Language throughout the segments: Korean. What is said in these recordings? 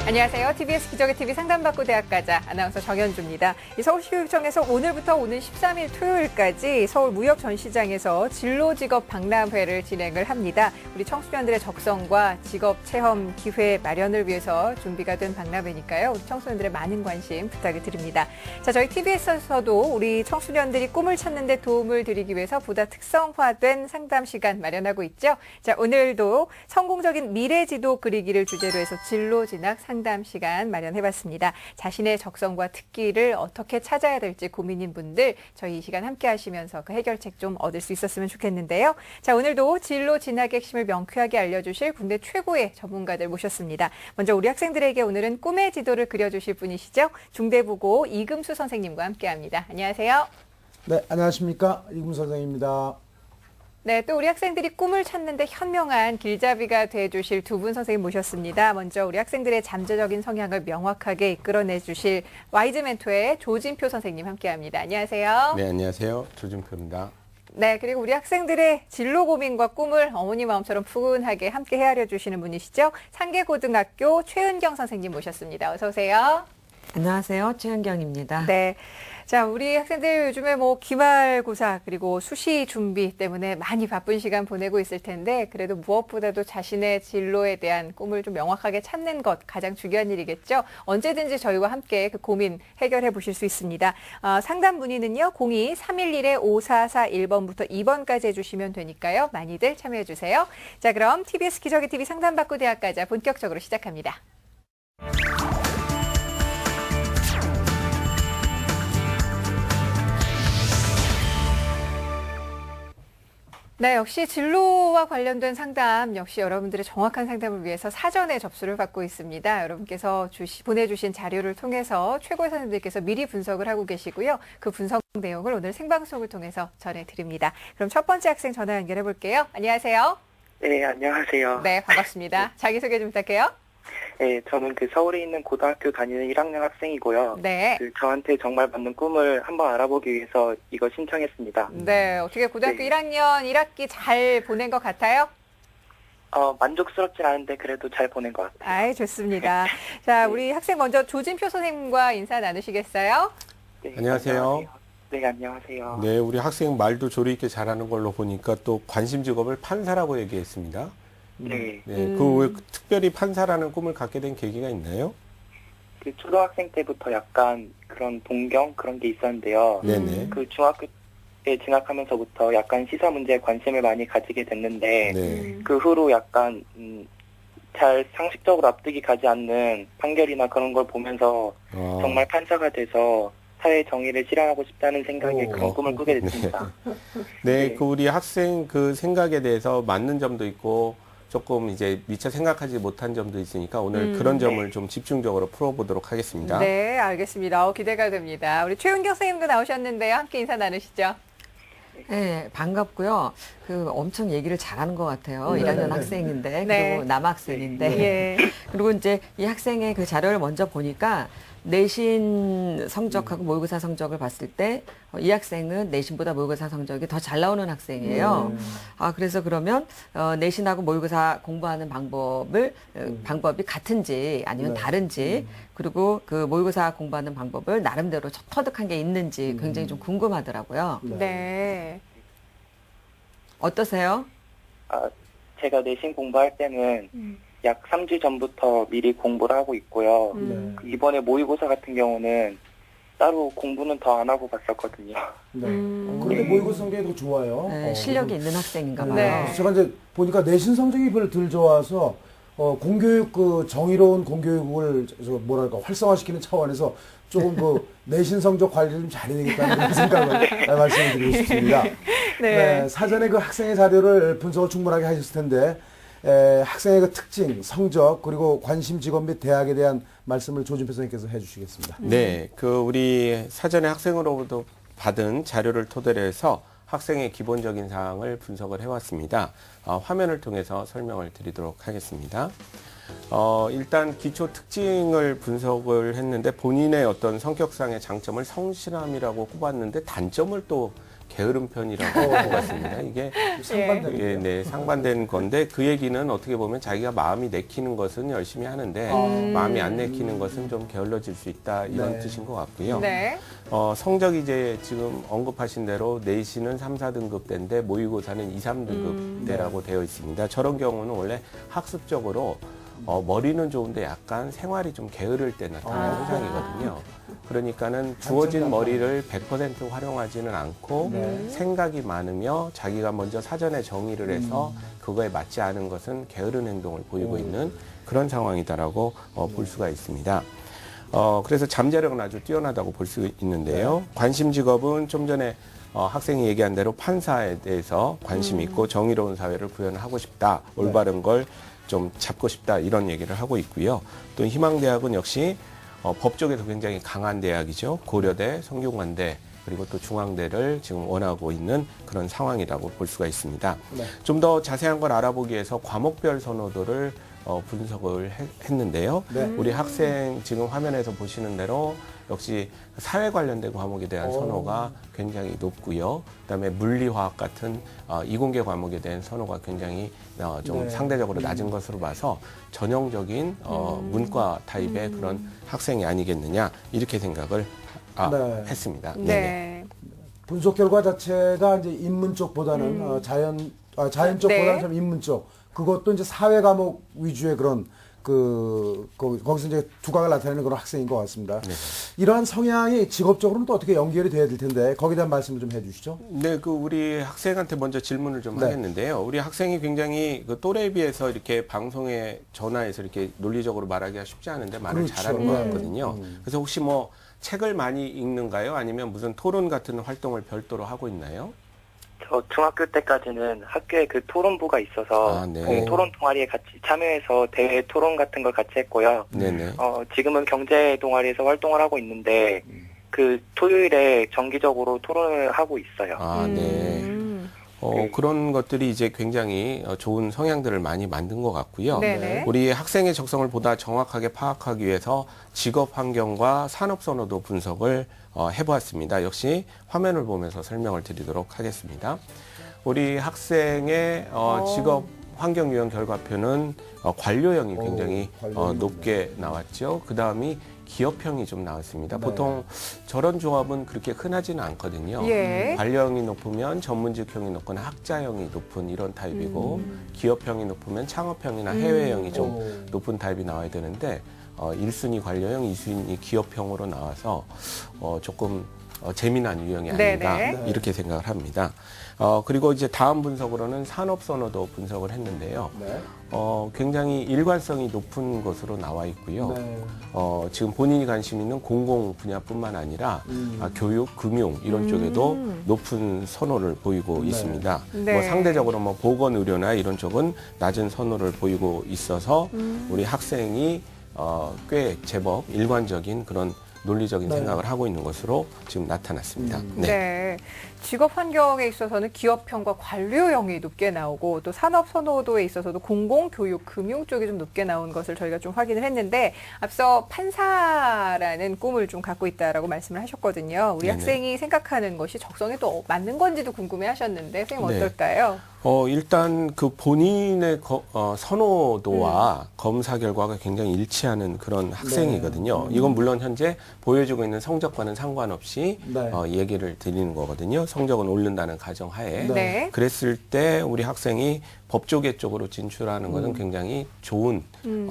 안녕하세요. TBS 기적의 TV 상담받고 대학가자 아나운서 정현주입니다. 서울시교육청에서 오늘부터 오는 13일 토요일까지 서울무역전시장에서 진로직업 박람회를 진행을 합니다. 우리 청소년들의 적성과 직업체험 기회 마련을 위해서 준비가 된 박람회니까요. 우리 청소년들의 많은 관심 부탁을 드립니다. 자, 저희 TBS에서도 우리 청소년들이 꿈을 찾는 데 도움을 드리기 위해서 보다 특성화된 상담 시간 마련하고 있죠. 자, 오늘도 성공적인 미래지도 그리기를 주제로 해서 진로진학 상담 시간 마련해봤습니다. 자신의 적성과 특기를 어떻게 찾아야 될지 고민인 분들 저희 이 시간 함께 하시면서 그 해결책 좀 얻을 수 있었으면 좋겠는데요. 자, 오늘도 진로 진학의 핵심을 명쾌하게 알려주실 국내 최고의 전문가들 모셨습니다. 먼저 우리 학생들에게 오늘은 꿈의 지도를 그려주실 분이시죠. 중대부고 이금수 선생님과 함께합니다. 안녕하세요. 네, 안녕하십니까. 이금수 선생입니다. 네, 또 우리 학생들이 꿈을 찾는데 현명한 길잡이가 돼주실 두 분 선생님 모셨습니다. 먼저 우리 학생들의 잠재적인 성향을 명확하게 이끌어내 주실 와이즈 멘토의 조진표 선생님 함께합니다. 안녕하세요. 네, 안녕하세요. 조진표입니다. 네, 그리고 우리 학생들의 진로 고민과 꿈을 어머니 마음처럼 푸근하게 함께 헤아려 주시는 분이시죠. 상계고등학교 최은경 선생님 모셨습니다. 어서 오세요. 안녕하세요. 최은경입니다. 네. 자, 우리 학생들 요즘에 기말고사 그리고 수시 준비 때문에 많이 바쁜 시간 보내고 있을 텐데 그래도 무엇보다도 자신의 진로에 대한 꿈을 좀 명확하게 찾는 것 가장 중요한 일이겠죠. 언제든지 저희와 함께 그 고민 해결해 보실 수 있습니다. 상담 문의는요. 02-311-5441번부터 2번까지 해주시면 되니까요. 많이들 참여해 주세요. 자, 그럼 TBS 기적의 TV 상담받고 대학가자 본격적으로 시작합니다. 네, 역시 진로와 관련된 상담, 역시 여러분들의 정확한 상담을 위해서 사전에 접수를 받고 있습니다. 여러분께서 보내주신 자료를 통해서 최고의 선생님들께서 미리 분석을 하고 계시고요. 그 분석 내용을 오늘 생방송을 통해서 전해드립니다. 그럼 첫 번째 학생 전화 연결해 볼게요. 안녕하세요. 네, 안녕하세요. 네, 반갑습니다. 자기소개 좀 부탁해요. 네, 저는 서울에 있는 고등학교 다니는 1학년 학생이고요. 네. 저한테 정말 맞는 꿈을 한번 알아보기 위해서 이거 신청했습니다. 네, 어떻게 고등학교 네. 1학년 1학기 잘 보낸 것 같아요? 만족스럽진 않은데 그래도 잘 보낸 것 같아요. 아이, 좋습니다. 자, 우리 학생 먼저 조진표 선생님과 인사 나누시겠어요? 네, 안녕하세요. 네, 안녕하세요. 네, 우리 학생 말도 조리 있게 잘하는 걸로 보니까 또 관심 직업을 판사라고 얘기했습니다. 네. 네, 왜 특별히 판사라는 꿈을 갖게 된 계기가 있나요? 초등학생 때부터 약간 그런 동경 그런 게 있었는데요. 네네. 중학교에 진학하면서부터 약간 시사 문제에 관심을 많이 가지게 됐는데 네. 그 후로 약간 잘 상식적으로 납득이 가지 않는 판결이나 그런 걸 보면서 정말 판사가 돼서 사회 정의를 실현하고 싶다는 생각에 그런 꿈을 꾸게 됐습니다. 네, 네. 우리 학생 그 생각에 대해서 맞는 점도 있고 조금 이제 미처 생각하지 못한 점도 있으니까 오늘 그런 점을 좀 집중적으로 풀어보도록 하겠습니다. 네, 알겠습니다. 기대가 됩니다. 우리 최은경 선생님도 나오셨는데요. 함께 인사 나누시죠. 네, 반갑고요. 엄청 얘기를 잘하는 것 같아요. 네, 1학년 네. 학생인데, 네. 그리고 남학생인데. 예. 그리고 이제 이 학생의 그 자료를 먼저 보니까 내신 성적하고 모의고사 성적을 봤을 때 이 학생은 내신보다 모의고사 성적이 더 잘 나오는 학생이에요. 그래서 그러면 내신하고 모의고사 공부하는 방법이 같은지 아니면 네. 다른지 그리고 그 모의고사 공부하는 방법을 나름대로 터득한 게 있는지 굉장히 좀 궁금하더라고요. 네. 어떠세요? 제가 내신 공부할 때는 약 3주 전부터 미리 공부를 하고 있고요. 네. 이번에 모의고사 같은 경우는 따로 공부는 더 안 하고 봤었거든요. 네. 그런데 모의고사 성적이 더 좋아요. 네, 실력이 있는 학생인가 봐요. 네. 그래서 제가 이제 보니까 내신 성적이 별로 덜 좋아서 공교육 정의로운 공교육을 활성화시키는 차원에서 조금 내신 성적 관리를 좀 잘해야 되겠다는 그런 생각을 말씀을 드리고 싶습니다. 네, 사전에 학생의 자료를 분석을 충분하게 하셨을 텐데 학생의 특징, 성적 그리고 관심 직업 및 대학에 대한 말씀을 조진표 선생님께서 해주시겠습니다. 네, 우리 사전에 학생으로부터 받은 자료를 토대로 해서 학생의 기본적인 사항을 분석을 해왔습니다. 화면을 통해서 설명을 드리도록 하겠습니다. 일단 기초 특징을 분석을 했는데 본인의 어떤 성격상의 장점을 성실함이라고 꼽았는데 단점을 또 게으른 편이라고 할 것 같습니다. 이게 상반된. 예, 네, 상반된 건데 그 얘기는 어떻게 보면 자기가 마음이 내키는 것은 열심히 하는데 마음이 안 내키는 것은 좀 게을러질 수 있다 이런 네. 뜻인 것 같고요. 네. 성적이 이제 지금 언급하신 대로 내신은 3, 4등급 대인데 모의고사는 2, 3등급 대라고 되어 있습니다. 저런 경우는 원래 학습적으로 머리는 좋은데 약간 생활이 좀 게으를 때 나타나는 현상이거든요. 그러니까는 주어진 머리를 100% 활용하지는 않고 생각이 많으며 자기가 먼저 사전에 정의를 해서 그거에 맞지 않은 것은 게으른 행동을 보이고 있는 그런 상황이다라고 볼 수가 있습니다. 그래서 잠재력은 아주 뛰어나다고 볼 수 있는데요. 관심 직업은 좀 전에 학생이 얘기한 대로 판사에 대해서 관심 있고 정의로운 사회를 구현을 하고 싶다. 올바른 걸 좀 잡고 싶다. 이런 얘기를 하고 있고요. 또 희망대학은 역시 법 쪽에서 굉장히 강한 대학이죠. 고려대, 성균관대, 그리고 또 중앙대를 지금 원하고 있는 그런 상황이라고 볼 수가 있습니다. 네. 좀 더 자세한 걸 알아보기 위해서 과목별 선호도를 분석을 했는데요. 네. 우리 학생 지금 화면에서 보시는 대로 역시 사회 관련된 과목에 대한 선호가 굉장히 높고요. 그다음에 물리화학 같은 이공계 과목에 대한 선호가 굉장히 좀 네. 상대적으로 낮은 것으로 봐서 전형적인 문과 타입의 그런 학생이 아니겠느냐 이렇게 생각을 네. 했습니다. 네. 네네. 분석 결과 자체가 이제 인문 쪽보다는 자연 쪽보다는 네. 좀 인문 쪽. 그것도 이제 사회 과목 위주의 그런 거기서 이제 두각을 나타내는 그런 학생인 것 같습니다. 네. 이러한 성향이 직업적으로는 또 어떻게 연결이 돼야 될 텐데 거기에 대한 말씀을 좀 해주시죠. 네, 우리 학생한테 먼저 질문을 좀 네. 하겠는데요. 우리 학생이 굉장히 그 또래에 비해서 이렇게 방송에 전화해서 이렇게 논리적으로 말하기가 쉽지 않은데 말을 그렇죠. 잘하는 것 네. 같거든요. 그래서 혹시 뭐 책을 많이 읽는가요? 아니면 무슨 토론 같은 활동을 별도로 하고 있나요? 저 중학교 때까지는 학교에 그 토론부가 있어서 네. 그 토론 동아리에 같이 참여해서 대회 토론 같은 걸 같이 했고요. 네네. 지금은 경제 동아리에서 활동을 하고 있는데 그 토요일에 정기적으로 토론을 하고 있어요. 네. 그런 것들이 이제 굉장히 좋은 성향들을 많이 만든 것 같고요. 네네. 우리 학생의 적성을 보다 정확하게 파악하기 위해서 직업 환경과 산업 선호도 분석을 해보았습니다. 역시 화면을 보면서 설명을 드리도록 하겠습니다. 우리 학생의 직업 환경 유형 결과표는 관료형이 굉장히 관료형. 높게 나왔죠. 그 다음이 기업형이 좀 나왔습니다. 네. 보통 저런 조합은 그렇게 흔하지는 않거든요. 예. 관료형이 높으면 전문직형이 높거나 학자형이 높은 이런 타입이고 기업형이 높으면 창업형이나 해외형이 좀 높은 타입이 나와야 되는데 1순위 관료형, 2순위 기업형으로 나와서 조금 재미난 유형이 아닌가 네네. 이렇게 생각을 합니다. 그리고 이제 다음 분석으로는 산업 선호도 분석을 했는데요. 네. 굉장히 일관성이 높은 것으로 나와 있고요. 네. 지금 본인이 관심 있는 공공 분야뿐만 아니라 교육, 금융 이런 쪽에도 높은 선호를 보이고 네. 있습니다. 네. 뭐 상대적으로 뭐 보건 의료나 이런 쪽은 낮은 선호를 보이고 있어서 우리 학생이 꽤 제법 일관적인 그런 논리적인 네. 생각을 하고 있는 것으로 지금 나타났습니다. 네. 직업 환경에 있어서는 기업형과 관료형이 높게 나오고 또 산업 선호도에 있어서도 공공, 교육, 금융 쪽이 좀 높게 나온 것을 저희가 좀 확인을 했는데 앞서 판사라는 꿈을 좀 갖고 있다라고 말씀을 하셨거든요. 우리 네네. 학생이 생각하는 것이 적성에 또 맞는 건지도 궁금해 하셨는데 선생님 네. 어떨까요? 일단 그 본인의 선호도와 검사 결과가 굉장히 일치하는 그런 학생이거든요. 이건 물론 현재 보여주고 있는 성적과는 상관없이 네. 얘기를 드리는 거거든요. 성적은 오른다는 가정하에. 네. 그랬을 때 우리 학생이 법조계 쪽으로 진출하는 것은 굉장히 좋은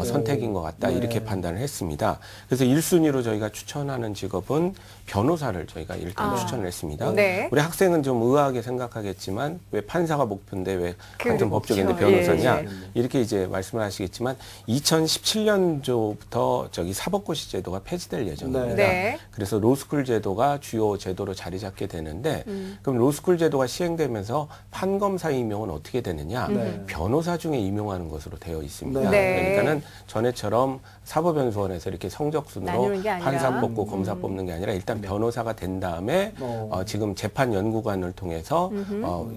선택인 것 같다. 네. 이렇게 판단을 했습니다. 그래서 1순위로 저희가 추천하는 직업은 변호사를 저희가 일단 추천을 했습니다. 네. 우리 학생은 좀 의아하게 생각하겠지만 왜 판사가 목표인데 왜 같은 법조계인데 그렇죠. 변호사냐 예. 이렇게 이제 말씀을 하시겠지만 2017년도부터 사법고시 제도가 폐지될 예정입니다. 네. 그래서 로스쿨 제도가 주요 제도로 자리 잡게 되는데 그럼 로스쿨 제도가 시행되면서 판검사 임용은 어떻게 되느냐? 네. 변호사 중에 임용하는 것으로 되어 있습니다. 네. 그러니까는 전에처럼 사법연수원에서 이렇게 성적순으로 나누는 게 아니라. 판사 뽑고 검사 뽑는 게 아니라 일단 변호사가 된 다음에 지금 재판 연구관을 통해서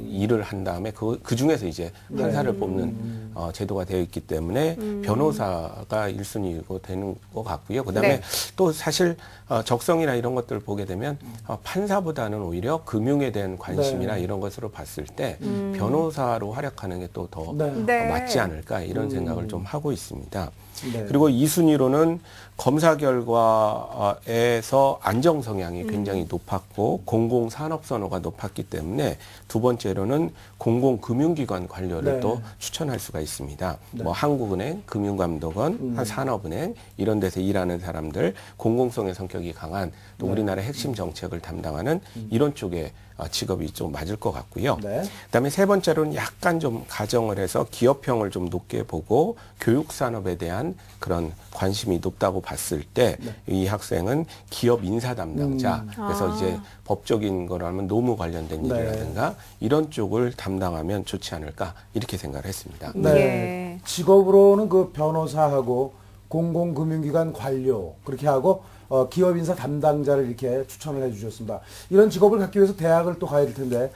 일을 한 다음에 그 중에서 이제 판사를 뽑는 제도가 되어 있기 때문에 변호사가 1순위고 되는 것 같고요. 그다음에 네. 또 사실 적성이나 이런 것들을 보게 되면 판사보다는 오히려 금융에 대한 관심이나 네. 이런 것으로 봤을 때 변호사로 활약하는 게 또 더 네. 네. 맞지 않을까 이런 생각을 좀 하고 있습니다. 네. 그리고 2순위로는 검사 결과에서 안정 성향이 굉장히 높았고 공공산업 선호가 높았기 때문에 두 번째로는 공공금융기관 관료를 네. 또 추천할 수가 있습니다. 네. 뭐 한국은행, 금융감독원, 한 산업은행 이런 데서 일하는 사람들, 공공성의 성격이 강한 또 네. 우리나라 핵심 정책을 담당하는 이런 쪽에 직업이 좀 맞을 것 같고요. 네. 그다음에 세 번째로는 약간 좀 가정을 해서 기업형을 좀 높게 보고 교육 산업에 대한 그런 관심이 높다고 봤을 때 이 학생은 기업 인사 담당자 그래서 이제 법적인 거라면 노무 관련된 네. 일이라든가 이런 쪽을 담당하면 좋지 않을까 이렇게 생각을 했습니다. 네. 예. 직업으로는 그 변호사하고 공공금융기관 관료 그렇게 하고 기업인사 담당자를 이렇게 추천을 해주셨습니다. 이런 직업을 갖기 위해서 대학을 또 가야 될 텐데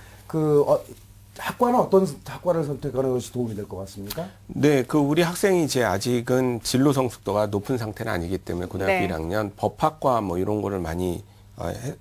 학과는 어떤 학과를 선택하는 것이 도움이 될 것 같습니까? 네, 우리 학생이 이제 아직은 진로 성숙도가 높은 상태는 아니기 때문에 고등학교 네. 1학년 법학과 뭐 이런 거를 많이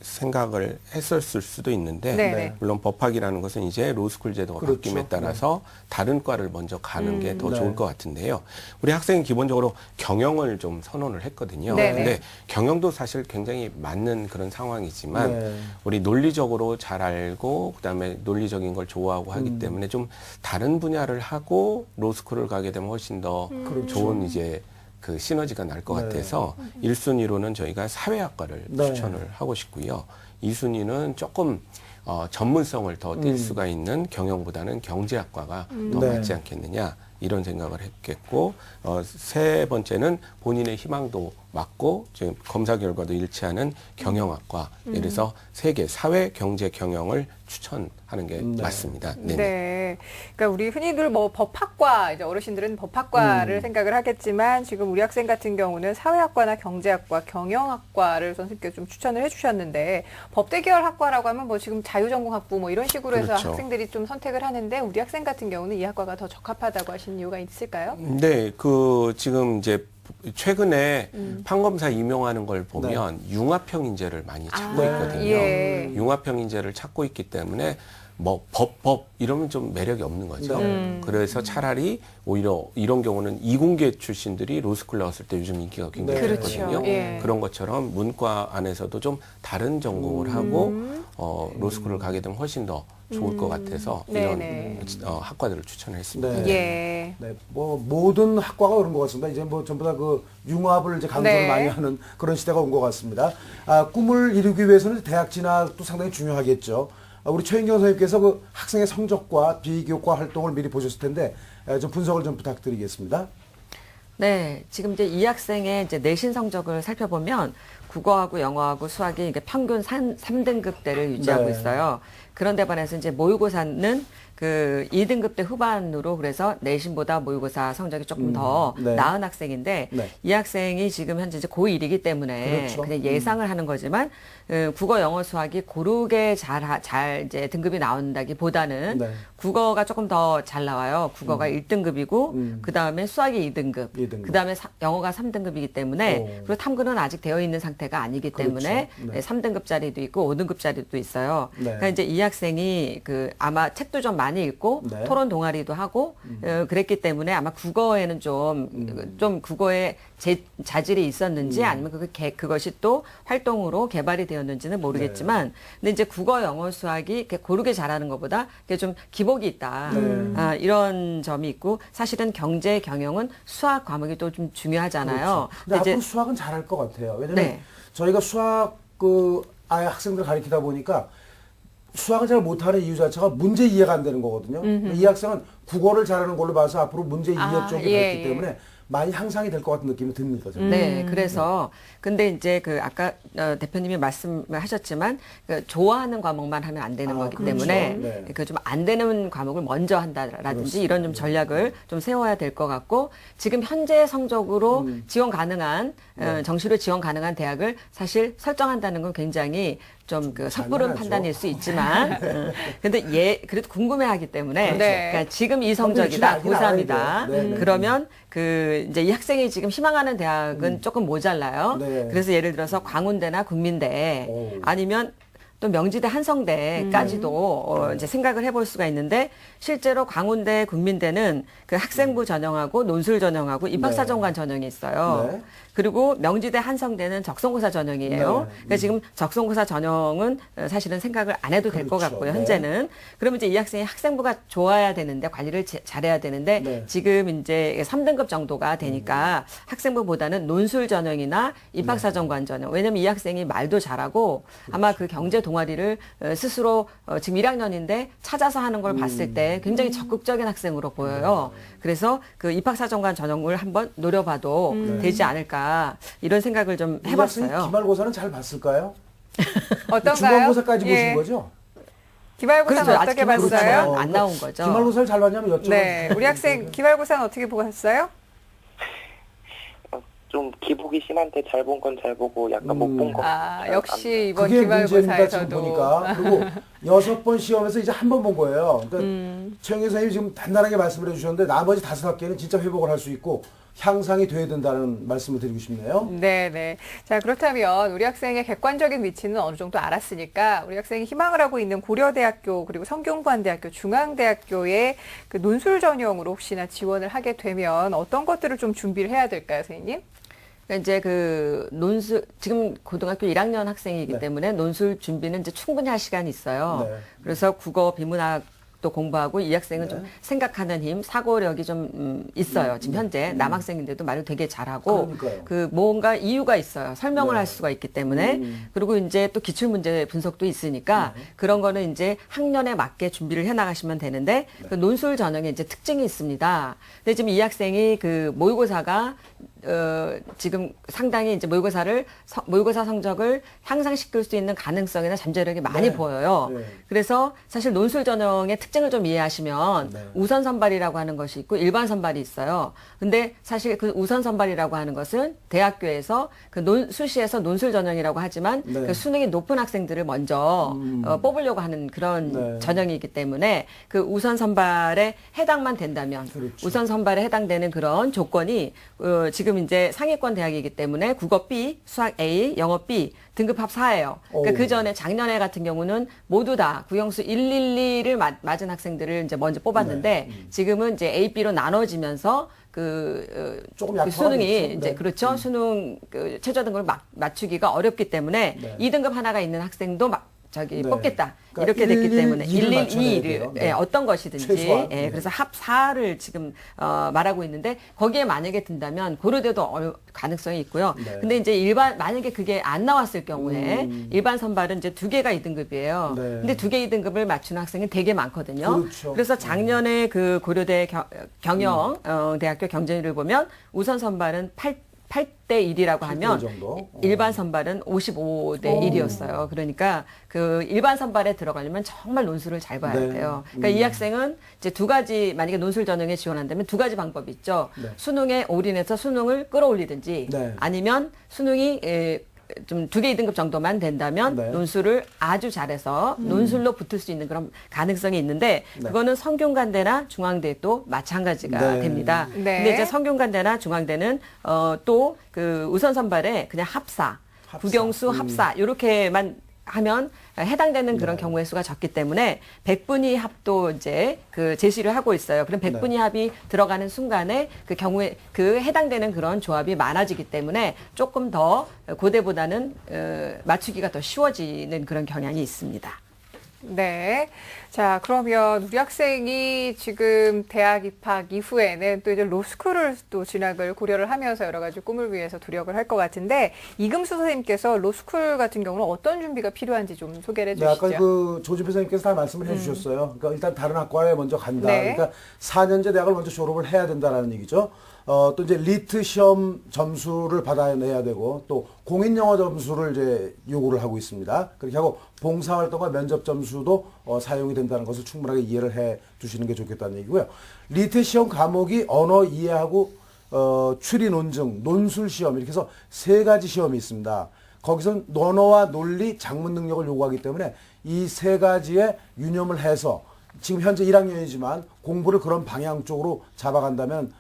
생각을 했었을 수도 있는데 네. 물론 법학이라는 것은 이제 로스쿨 제도가 그렇죠. 바뀜에 따라서 다른 과를 먼저 가는 게 더 네. 좋을 것 같은데요. 우리 학생이 기본적으로 경영을 좀 선호를 했거든요. 네. 근데 경영도 사실 굉장히 맞는 그런 상황이지만 네. 우리 논리적으로 잘 알고 그다음에 논리적인 걸 좋아하고 하기 때문에 좀 다른 분야를 하고 로스쿨을 가게 되면 훨씬 더 그렇죠. 좋은 이제 그 시너지가 날 것 네. 같아서 1순위로는 저희가 사회학과를 네. 추천을 하고 싶고요. 2순위는 조금 전문성을 더 띌 수가 있는 경영보다는 경제학과가 더 네. 맞지 않겠느냐 이런 생각을 했겠고 세 번째는 본인의 희망도 맞고 지금 검사 결과도 일치하는 경영학과 예를 들어서 세계 사회 경제 경영을 추천하는 게 네. 맞습니다. 네. 네네. 그러니까 우리 흔히들 뭐 법학과, 이제 어르신들은 법학과를 생각을 하겠지만 지금 우리 학생 같은 경우는 사회학과나 경제학과, 경영학과를 선생님께서 좀 추천을 해주셨는데 법대 계열 학과라고 하면 뭐 지금 자유전공학부 뭐 이런 식으로 해서 그렇죠. 학생들이 좀 선택을 하는데 우리 학생 같은 경우는 이 학과가 더 적합하다고 하신 이유가 있을까요? 네, 지금 이제 최근에 판검사 임용하는 걸 보면 융합형 인재를 많이 찾고 네. 있거든요. 예. 융합형 인재를 찾고 있기 때문에 뭐 법 이러면 좀 매력이 없는 거죠. 그래서 차라리 오히려 이런 경우는 이공계 출신들이 로스쿨 나왔을 때 요즘 인기가 굉장히 네. 좋거든요. 그렇죠. 예. 그런 것처럼 문과 안에서도 좀 다른 전공을 하고 로스쿨을 가게 되면 훨씬 더 좋을 것 같아서 이런 네네. 학과들을 추천했습니다. 네. 예. 네, 뭐 모든 학과가 그런 것 같습니다. 이제 뭐 전부 다 그 융합을 이제 강조를 네. 많이 하는 그런 시대가 온 것 같습니다. 꿈을 이루기 위해서는 대학 진학도 상당히 중요하겠죠. 우리 최인경 선생님께서 그 학생의 성적과 비교과 활동을 미리 보셨을 텐데 좀 분석을 좀 부탁드리겠습니다. 네, 지금 이제 이 학생의 이제 내신 성적을 살펴보면 국어하고 영어하고 수학이 이게 평균 3등급대를 유지하고 네. 있어요. 그런데 반해서 이제 모의고사는 그 2등급대 후반으로 그래서 내신보다 모의고사 성적이 조금 더 네. 나은 학생인데 네. 이 학생이 지금 현재 이제 고1이기 때문에 그렇죠. 그냥 예상을 하는 거지만 국어, 영어, 수학이 고르게 잘 이제 등급이 나온다기보다는 네. 국어가 조금 더 잘 나와요. 국어가 1등급이고 그 다음에 수학이 2등급, 2등급. 그 다음에 영어가 3등급이기 때문에 오. 그리고 탐구는 아직 되어 있는 상태가 아니기 때문에 그렇죠. 네. 3등급짜리도 있고 5등급짜리도 있어요. 네. 그러니까 이제 이 학생이 아마 책도 좀 많이 읽고 네. 토론 동아리도 하고 그랬기 때문에 아마 국어에는 좀 국어에 자질이 있었는지 아니면 그것이 또 활동으로 개발이 되었는지는 모르겠지만 네. 근데 이제 국어, 영어, 수학이 이렇게 고르게 잘하는 것보다 이게 좀 기복이 있다. 네. 이런 점이 있고 사실은 경제, 경영은 수학 과목이 또 좀 중요하잖아요. 그렇죠. 근데 앞으로 이제 수학은 잘할 것 같아요. 왜냐면 네. 저희가 수학 아예 학생들 가르치다 보니까 수학을 잘 못하는 이유 자체가 문제 이해가 안 되는 거거든요. 이 학생은 국어를 잘하는 걸로 봐서 앞으로 문제 이해 쪽이 예, 됐기 예. 때문에 많이 향상이 될 것 같은 느낌이 듭니다. 저는. 네, 그래서 근데 이제 아까 대표님이 말씀하셨지만 좋아하는 과목만 하면 안 되는 거기 그렇죠. 때문에 네. 좀 안 되는 과목을 먼저 한다라든지 그렇습니다. 이런 좀 전략을 좀 세워야 될 것 같고 지금 현재 성적으로 지원 가능한 정시로 지원 가능한 대학을 사실 설정한다는 건 굉장히 좀 섣부른 당연하죠. 판단일 수 있지만 근데 그래도 궁금해하기 때문에 네. 그러니까 지금 지금 이 성적이다. 알긴 고3이다. 알아야 돼요. 네, 그러면 이제 이 학생이 지금 희망하는 대학은 조금 모자라요. 네. 그래서 예를 들어서 광운대나 국민대 오. 아니면 또 명지대 한성대까지도 이제 생각을 해볼 수가 있는데 실제로 광운대 국민대는 그 학생부 전형하고 논술 전형하고 입학사정관 전형이 있어요. 네. 그리고 명지대 한성대는 적성고사 전형이에요. 네. 그러니까 지금 적성고사 전형은 사실은 생각을 안 해도 될 것 그렇죠. 같고요. 네. 현재는. 그러면 이제 이 학생이 학생부가 좋아야 되는데 관리를 잘해야 되는데 네. 지금 이제 3등급 정도가 되니까 학생부보다는 논술 전형이나 입학사정관 전형. 왜냐면 이 학생이 말도 잘하고 아마 그 경제 동아리를 스스로 지금 1학년인데 찾아서 하는 걸 봤을 때 굉장히 적극적인 학생으로 보여요. 그래서 그 입학사정관 전형을 한번 노려봐도 되지 않을까 이런 생각을 좀 이 학생이 해봤어요. 기말고사는 잘 봤을까요? 어떤가요? 중간고사까지 예. 보신 거죠? 기말고사는 그렇죠. 아직 어떻게 기말고사는 봤어요? 안 나온 거죠. 기말고사를 잘 봤냐면 여쭤봐도 네, 우리 학생 기말고사는 어떻게 보셨어요? 좀 기복이 심한데 잘 본 건 잘 보고 약간 못 본 거. 아, 역시 이번 그게 문제입니다 지금 기말고사에서도 보니까. 그리고 6번 시험에서 이제 한 번 본 거예요. 그러니까 최영희 선생님이 지금 단단하게 말씀을 해주셨는데 나머지 5학기는 진짜 회복을 할 수 있고 향상이 돼야 된다는 말씀을 드리고 싶네요. 네네. 자, 그렇다면 우리 학생의 객관적인 위치는 어느 정도 알았으니까 우리 학생이 희망을 하고 있는 고려대학교 그리고 성균관대학교, 중앙대학교의 그 논술 전형으로 혹시나 지원을 하게 되면 어떤 것들을 좀 준비를 해야 될까요, 선생님? 그러니까 이제 그 논술 지금 고등학교 1학년 학생이기 네. 때문에 논술 준비는 이제 충분히 할 시간이 있어요. 네. 그래서 국어, 비문학도 공부하고 이 학생은 네. 좀 생각하는 힘, 사고력이 좀 있어요. 지금 현재 남학생인데도 말을 되게 잘하고 그러니까요. 그 뭔가 이유가 있어요. 설명을 네. 할 수가 있기 때문에 그리고 이제 또 기출 문제 분석도 있으니까 그런 거는 이제 학년에 맞게 준비를 해 나가시면 되는데 그 논술 전형에 이제 특징이 있습니다. 근데 지금 이 학생이 그 모의고사가 지금 상당히 이제 모의고사 성적을 향상시킬 수 있는 가능성이나 잠재력이 많이 네. 보여요. 네. 그래서 사실 논술 전형의 특징을 좀 이해하시면 네. 우선 선발이라고 하는 것이 있고 일반 선발이 있어요. 근데 사실 그 우선 선발이라고 하는 것은 대학교에서 그 수시에서 논술 전형이라고 하지만 네. 그 수능이 높은 학생들을 먼저 뽑으려고 하는 그런 네. 전형이기 때문에 그 우선 선발에 해당만 된다면 그렇죠. 우선 선발에 해당되는 그런 조건이 지금 이제 상위권 대학이기 때문에 국어 B, 수학 A, 영어 B 등급합 4예요. 그러니까 오. 그 전에 작년에 같은 경우는 모두 다 국영수 112를 맞은 학생들을 이제 먼저 뽑았는데 지금은 이제 A, B로 나눠지면서 조금 그 약화가 수능이 됐죠. 이제 네. 그렇죠. 수능 그 최저 등급을 맞추기가 어렵기 때문에 네. 2등급 하나가 있는 학생도 네. 뽑겠다. 그러니까 이렇게 됐기 112를 때문에 맞춰내야 112를 돼요. 네. 어떤 것이든지 최소한. 예, 네. 그래서 합 4를 지금 말하고 있는데 거기에 만약에 든다면 고려대도 가능성이 있고요. 네. 근데 이제 만약에 그게 안 나왔을 경우에 일반 선발은 이제 2개가 2등급이에요. 네. 근데 2개 2등급을 맞추는 학생은 되게 많거든요. 그렇죠. 그래서 작년에 그 고려대 경영 대학교 경쟁률을 보면 우선 선발은 8대 1이라고 하면 정도? 일반 선발은 55대 1이었어요. 그러니까 그 일반 선발에 들어가려면 정말 논술을 잘 봐야 네. 돼요. 그러니까 이 학생은 이제 2가지 만약에 논술 전형에 지원한다면 2가지 방법이 있죠. 네. 수능에 올인해서 수능을 끌어올리든지 네. 아니면 수능이 좀 2개 2등급 정도만 된다면 네. 논술을 아주 잘해서 논술로 붙을 수 있는 그런 가능성이 있는데 네. 그거는 성균관대나 중앙대도 마찬가지가 네. 됩니다. 네. 근데 이제 성균관대나 중앙대는 또 그 우선 선발에 그냥 합사. 국영수 합사 이렇게만 하면 해당되는 그런 경우의 수가 적기 때문에 백분위 합도 이제 그 제시를 하고 있어요. 그럼 백분위 합이 들어가는 순간에 그 경우에 그 해당되는 그런 조합이 많아지기 때문에 조금 더 고대보다는 맞추기가 더 쉬워지는 그런 경향이 있습니다. 네. 자, 그러면 우리 학생이 지금 대학 입학 이후에는 또 이제 로스쿨을 또 진학을 고려를 하면서 여러 가지 꿈을 위해서 두력을 할 것 같은데 이금수 선생님께서 로스쿨 같은 경우는 어떤 준비가 필요한지 좀 소개를 네, 해주시죠. 아까 그 조진표 선생님께서 다 말씀을 해주셨어요. 그러니까 일단 다른 학과에 먼저 간다. 네. 그러니까 4년제 대학을 먼저 졸업을 해야 된다라는 얘기죠. 또 이제 리트 시험 점수를 받아내야 되고 또 공인 영어 점수를 이제 요구를 하고 있습니다. 그렇게 하고 봉사활동과 면접 점수도 사용이 된다는 것을 충분하게 이해를 해 두시는 게 좋겠다는 얘기고요. 리트 시험 과목이 언어 이해하고 추리 논증, 논술 시험 이렇게 해서 3가지 시험이 있습니다. 거기서 언어와 논리, 작문 능력을 요구하기 때문에 이 3가지에 유념을 해서 지금 현재 1학년이지만 공부를 그런 방향 쪽으로 잡아간다면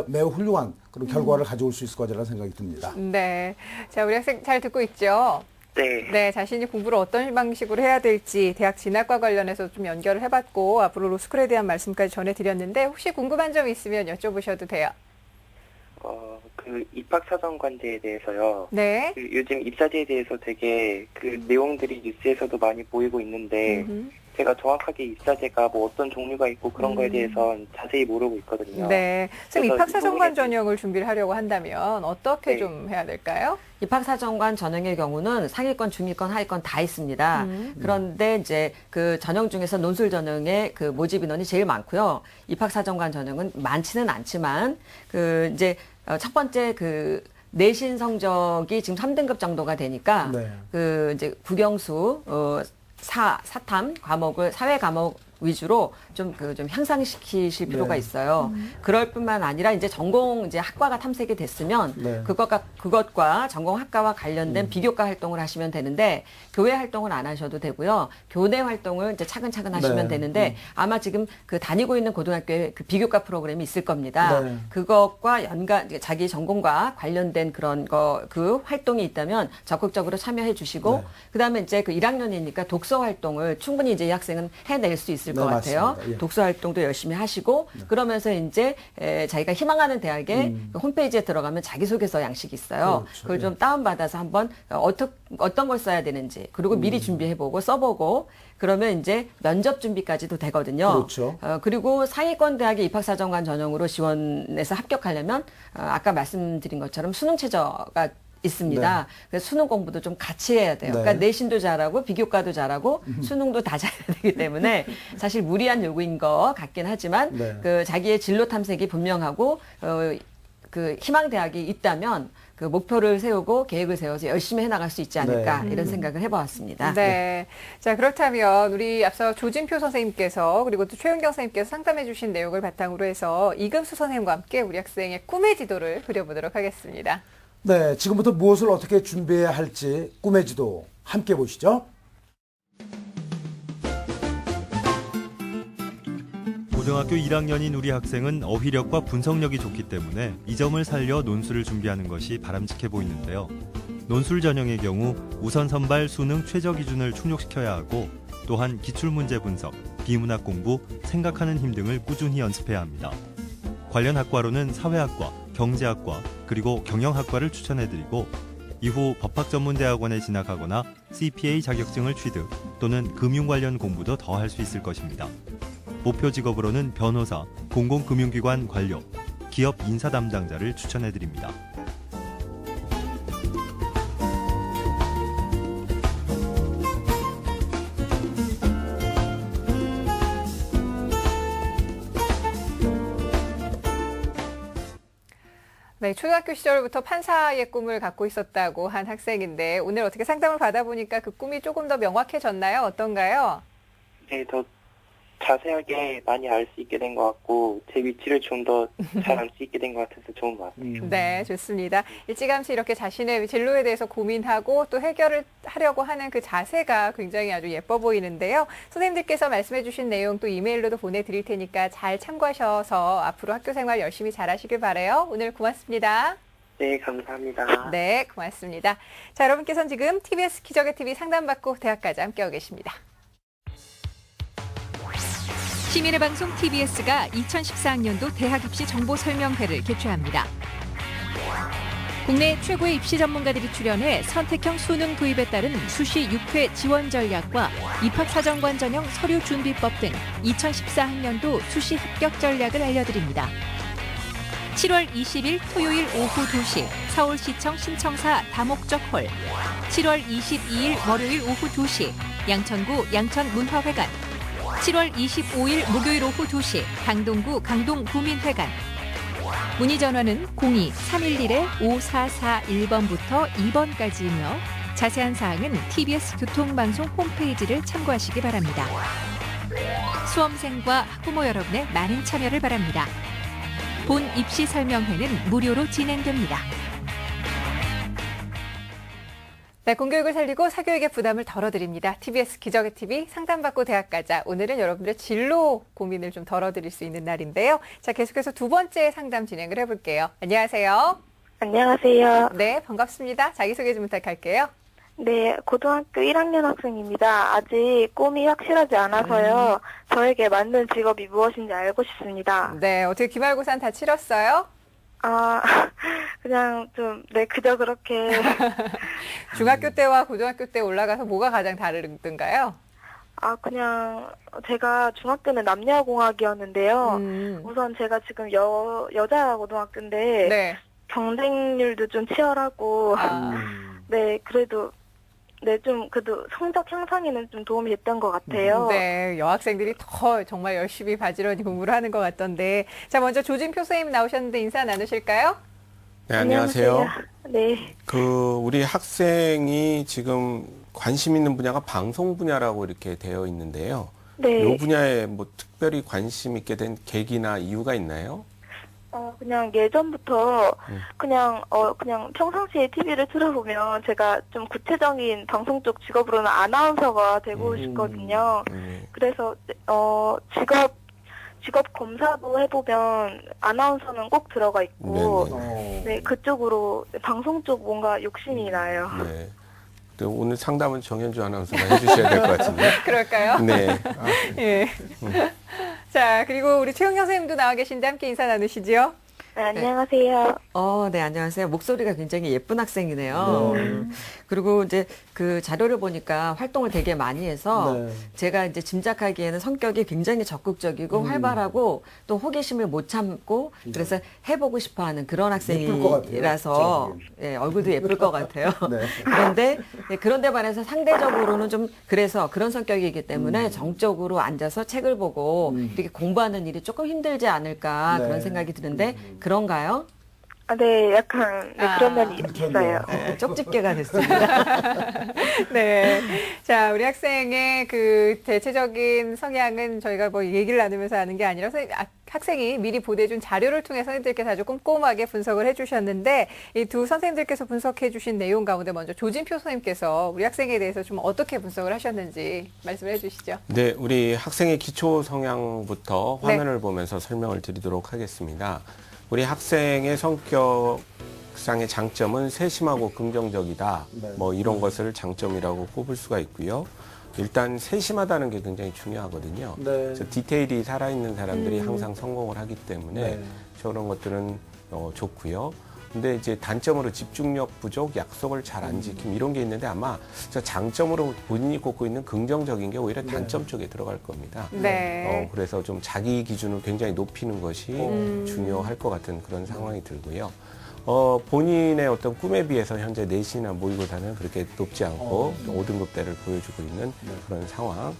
매우 훌륭한 그런 결과를 가져올 수 있을 거라는 생각이 듭니다. 네. 자, 우리 학생 잘 듣고 있죠? 네. 네, 자신이 공부를 어떤 방식으로 해야 될지 대학 진학과 관련해서 좀 연결을 해봤고 앞으로 로스쿨에 대한 말씀까지 전해드렸는데 혹시 궁금한 점 있으면 여쭤보셔도 돼요. 그 입학사정관제에 대해서요. 네. 그 요즘 입사제에 대해서 되게 그 내용들이 뉴스에서도 많이 보이고 있는데 제가 정확하게 입사제가 뭐 어떤 종류가 있고 그런 거에 대해서 자세히 모르고 있거든요. 네. 선생님 그래서 입학사정관 이 부분에 전형을 준비를 하려고 한다면 어떻게 네. 좀 해야 될까요? 입학사정관 전형의 경우는 상위권, 중위권, 하위권 다 있습니다. 그런데 이제 그 전형 중에서 논술 전형의 그 모집 인원이 제일 많고요. 입학사정관 전형은 많지는 않지만 그 이제 첫 번째 그 내신 성적이 지금 3등급 정도가 되니까 네. 그 이제 국영수 사탐 과목을 사회 과목 위주로 좀 향상시키실 필요가 네. 있어요. 그럴 뿐만 아니라 이제 전공 이제 학과가 탐색이 됐으면 네. 그것과 전공 학과와 관련된 비교과 활동을 하시면 되는데 교회 활동을 안 하셔도 되고요. 교내 활동을 이제 차근차근 하시면 네. 되는데 아마 지금 그 다니고 있는 고등학교에 그 비교과 프로그램이 있을 겁니다. 네. 그것과 자기 전공과 관련된 그런 그 활동이 있다면 적극적으로 참여해 주시고 네. 그다음에 이제 그 1학년이니까 독서 활동을 충분히 이제 이 학생은 해낼 수 있을 네, 것 같아요. 맞습니다. 예. 독서 활동도 열심히 하시고 그러면서 이제 자기가 희망하는 대학의 그 홈페이지에 들어가면 자기소개서 양식이 있어요. 그렇죠. 그걸 예. 좀 다운받아서 한번 어떤 걸 써야 되는지 그리고 미리 준비해보고 써보고 그러면 이제 면접 준비까지도 되거든요. 그렇죠. 그리고 상위권 대학의 입학사정관 전형으로 지원해서 합격하려면 아까 말씀드린 것처럼 수능 최저가 있습니다. 네. 그래서 수능 공부도 좀 같이 해야 돼요. 네. 그러니까 내신도 잘하고 비교과도 잘하고 수능도 다 잘해야 되기 때문에 사실 무리한 요구인 것 같긴 하지만 네. 그 자기의 진로 탐색이 분명하고 그 희망 대학이 있다면 그 목표를 세우고 계획을 세워서 열심히 해나갈 수 있지 않을까 네. 이런 생각을 해보았습니다. 네. 자, 그렇다면 우리 앞서 조진표 선생님께서 그리고 또 최은경 선생님께서 상담해 주신 내용을 바탕으로 해서 이금수 선생님과 함께 우리 학생의 꿈의 지도를 그려보도록 하겠습니다. 네, 지금부터 무엇을 어떻게 준비해야 할지 꿈의 지도 함께 보시죠. 고등학교 1학년인 우리 학생은 어휘력과 분석력이 좋기 때문에 이 점을 살려 논술을 준비하는 것이 바람직해 보이는데요. 논술 전형의 경우 우선 선발 수능 최저 기준을 충족시켜야 하고 또한 기출문제 분석, 비문학 공부, 생각하는 힘 등을 꾸준히 연습해야 합니다. 관련 학과로는 사회학과, 경제학과, 그리고 경영학과를 추천해드리고 이후 법학전문대학원에 진학하거나 CPA 자격증을 취득 또는 금융 관련 공부도 더 할 수 있을 것입니다. 목표 직업으로는 변호사, 공공금융기관 관료, 기업 인사 담당자를 추천해드립니다. 네, 초등학교 시절부터 판사의 꿈을 갖고 있었다고 한 학생인데 오늘 어떻게 상담을 받아보니까 그 꿈이 조금 더 명확해졌나요? 어떤가요? 네, 더 자세하게 많이 알 수 있게 된 것 같고 제 위치를 좀 더 잘 알 수 있게 된 것 같아서 좋은 것 같아요. 네, 좋습니다. 일찌감치 이렇게 자신의 진로에 대해서 고민하고 또 해결을 하려고 하는 그 자세가 굉장히 아주 예뻐 보이는데요. 선생님들께서 말씀해 주신 내용 또 이메일로도 보내드릴 테니까 잘 참고하셔서 앞으로 학교 생활 열심히 잘하시길 바라요. 오늘 고맙습니다. 네, 감사합니다. 네, 고맙습니다. 자, 여러분께서는 지금 TBS 기적의 TV 상담받고 대학까지 함께하고 계십니다. 시민의 방송 TBS가 2014학년도 대학 입시 정보 설명회를 개최합니다. 국내 최고의 입시 전문가들이 출연해 선택형 수능 도입에 따른 수시 6회 지원 전략과 입학사정관 전형 서류 준비법 등 2014학년도 수시 합격 전략을 알려드립니다. 7월 20일 토요일 오후 2시 서울시청 신청사 다목적 홀, 7월 22일 월요일 오후 2시 양천구 양천문화회관, 7월 25일 목요일 오후 2시 강동구 강동구민회관. 문의 전화는 02-311-5441번부터 2번까지이며 자세한 사항은 TBS 교통방송 홈페이지를 참고하시기 바랍니다. 수험생과 학부모 여러분의 많은 참여를 바랍니다. 본 입시 설명회는 무료로 진행됩니다. 네, 공교육을 살리고 사교육의 부담을 덜어드립니다. TBS 기적의 TV 상담받고 대학 가자. 오늘은 여러분들의 진로 고민을 좀 덜어드릴 수 있는 날인데요. 자, 계속해서 두 번째 상담 진행을 해볼게요. 안녕하세요. 안녕하세요. 네, 반갑습니다. 자기소개 좀 부탁할게요. 네, 고등학교 1학년 학생입니다. 아직 꿈이 확실하지 않아서요. 저에게 맞는 직업이 무엇인지 알고 싶습니다. 네, 어떻게 기말고사는 다 치렀어요? 그냥 좀, 네, 그저 그렇게. 중학교 때와 고등학교 때 올라가서 뭐가 가장 다르던가요? 그냥 제가 중학교는 남녀공학이었는데요. 우선 제가 지금 여자 고등학교인데 네. 경쟁률도 좀 치열하고 네, 그래도 네, 좀 그래도 성적 향상에는 좀 도움이 됐던 것 같아요. 네, 여학생들이 더 정말 열심히 바지런히 공부를 하는 것 같던데. 자, 먼저 조진표 선생님 나오셨는데 인사 나누실까요? 네, 안녕하세요. 네. 우리 학생이 지금 관심 있는 분야가 방송 분야라고 이렇게 되어 있는데요. 네. 이 분야에 뭐 특별히 관심 있게 된 계기나 이유가 있나요? 그냥 예전부터 그냥 평상시에 TV를 틀어보면 제가 좀 구체적인 방송 쪽 직업으로는 아나운서가 되고 싶거든요. 그래서 직업 검사도 해보면 아나운서는 꼭 들어가 있고 네, 그쪽으로 방송 쪽 뭔가 욕심이 나요. 네. 오늘 상담은 정현주 아나운서가 해주셔야 될 것 같은데. 그럴까요? 네. 예. 자, 그리고 우리 최영 선생님도 나와 계신데 함께 인사 나누시죠. 네, 안녕하세요. 네, 안녕하세요. 목소리가 굉장히 예쁜 학생이네요. 그리고 이제 그 자료를 보니까 활동을 되게 많이 해서 제가 이제 짐작하기에는 성격이 굉장히 적극적이고 활발하고 또 호기심을 못 참고 그래서 해보고 싶어 하는 그런 학생이라서 예, 얼굴도 예쁠 것 같아요. 그런데 반해서 상대적으로는 좀 그래서 그런 성격이기 때문에 정적으로 앉아서 책을 보고 이렇게 공부하는 일이 조금 힘들지 않을까 그런 생각이 드는데 그런가요? 네, 약간 그런 면이 있어요. 네, 쪽집게가 됐습니다. 네. 자, 우리 학생의 그 대체적인 성향은 저희가 뭐 얘기를 나누면서 하는 게 아니라 학생이 미리 보내준 자료를 통해 선생님들께서 아주 꼼꼼하게 분석을 해주셨는데 이 두 선생님들께서 분석해주신 내용 가운데 먼저 조진표 선생님께서 우리 학생에 대해서 좀 어떻게 분석을 하셨는지 말씀을 해주시죠. 네, 우리 학생의 기초 성향부터 화면을 보면서 설명을 드리도록 하겠습니다. 우리 학생의 성격상의 장점은 세심하고 긍정적이다. 뭐 이런 것을 장점이라고 꼽을 수가 있고요. 일단 세심하다는 게 굉장히 중요하거든요. 그래서 디테일이 살아있는 사람들이 항상 성공을 하기 때문에 저런 것들은 좋고요. 근데 이제 단점으로 집중력 부족, 약속을 잘 안 지킴 이런 게 있는데 아마 저 장점으로 본인이 꼽고 있는 긍정적인 게 오히려 단점 쪽에 들어갈 겁니다. 그래서 좀 자기 기준을 굉장히 높이는 것이 중요할 것 같은 그런 상황이 들고요. 본인의 어떤 꿈에 비해서 현재 내신이나 모의고사는 그렇게 높지 않고 5등급대를 보여주고 있는 그런 상황.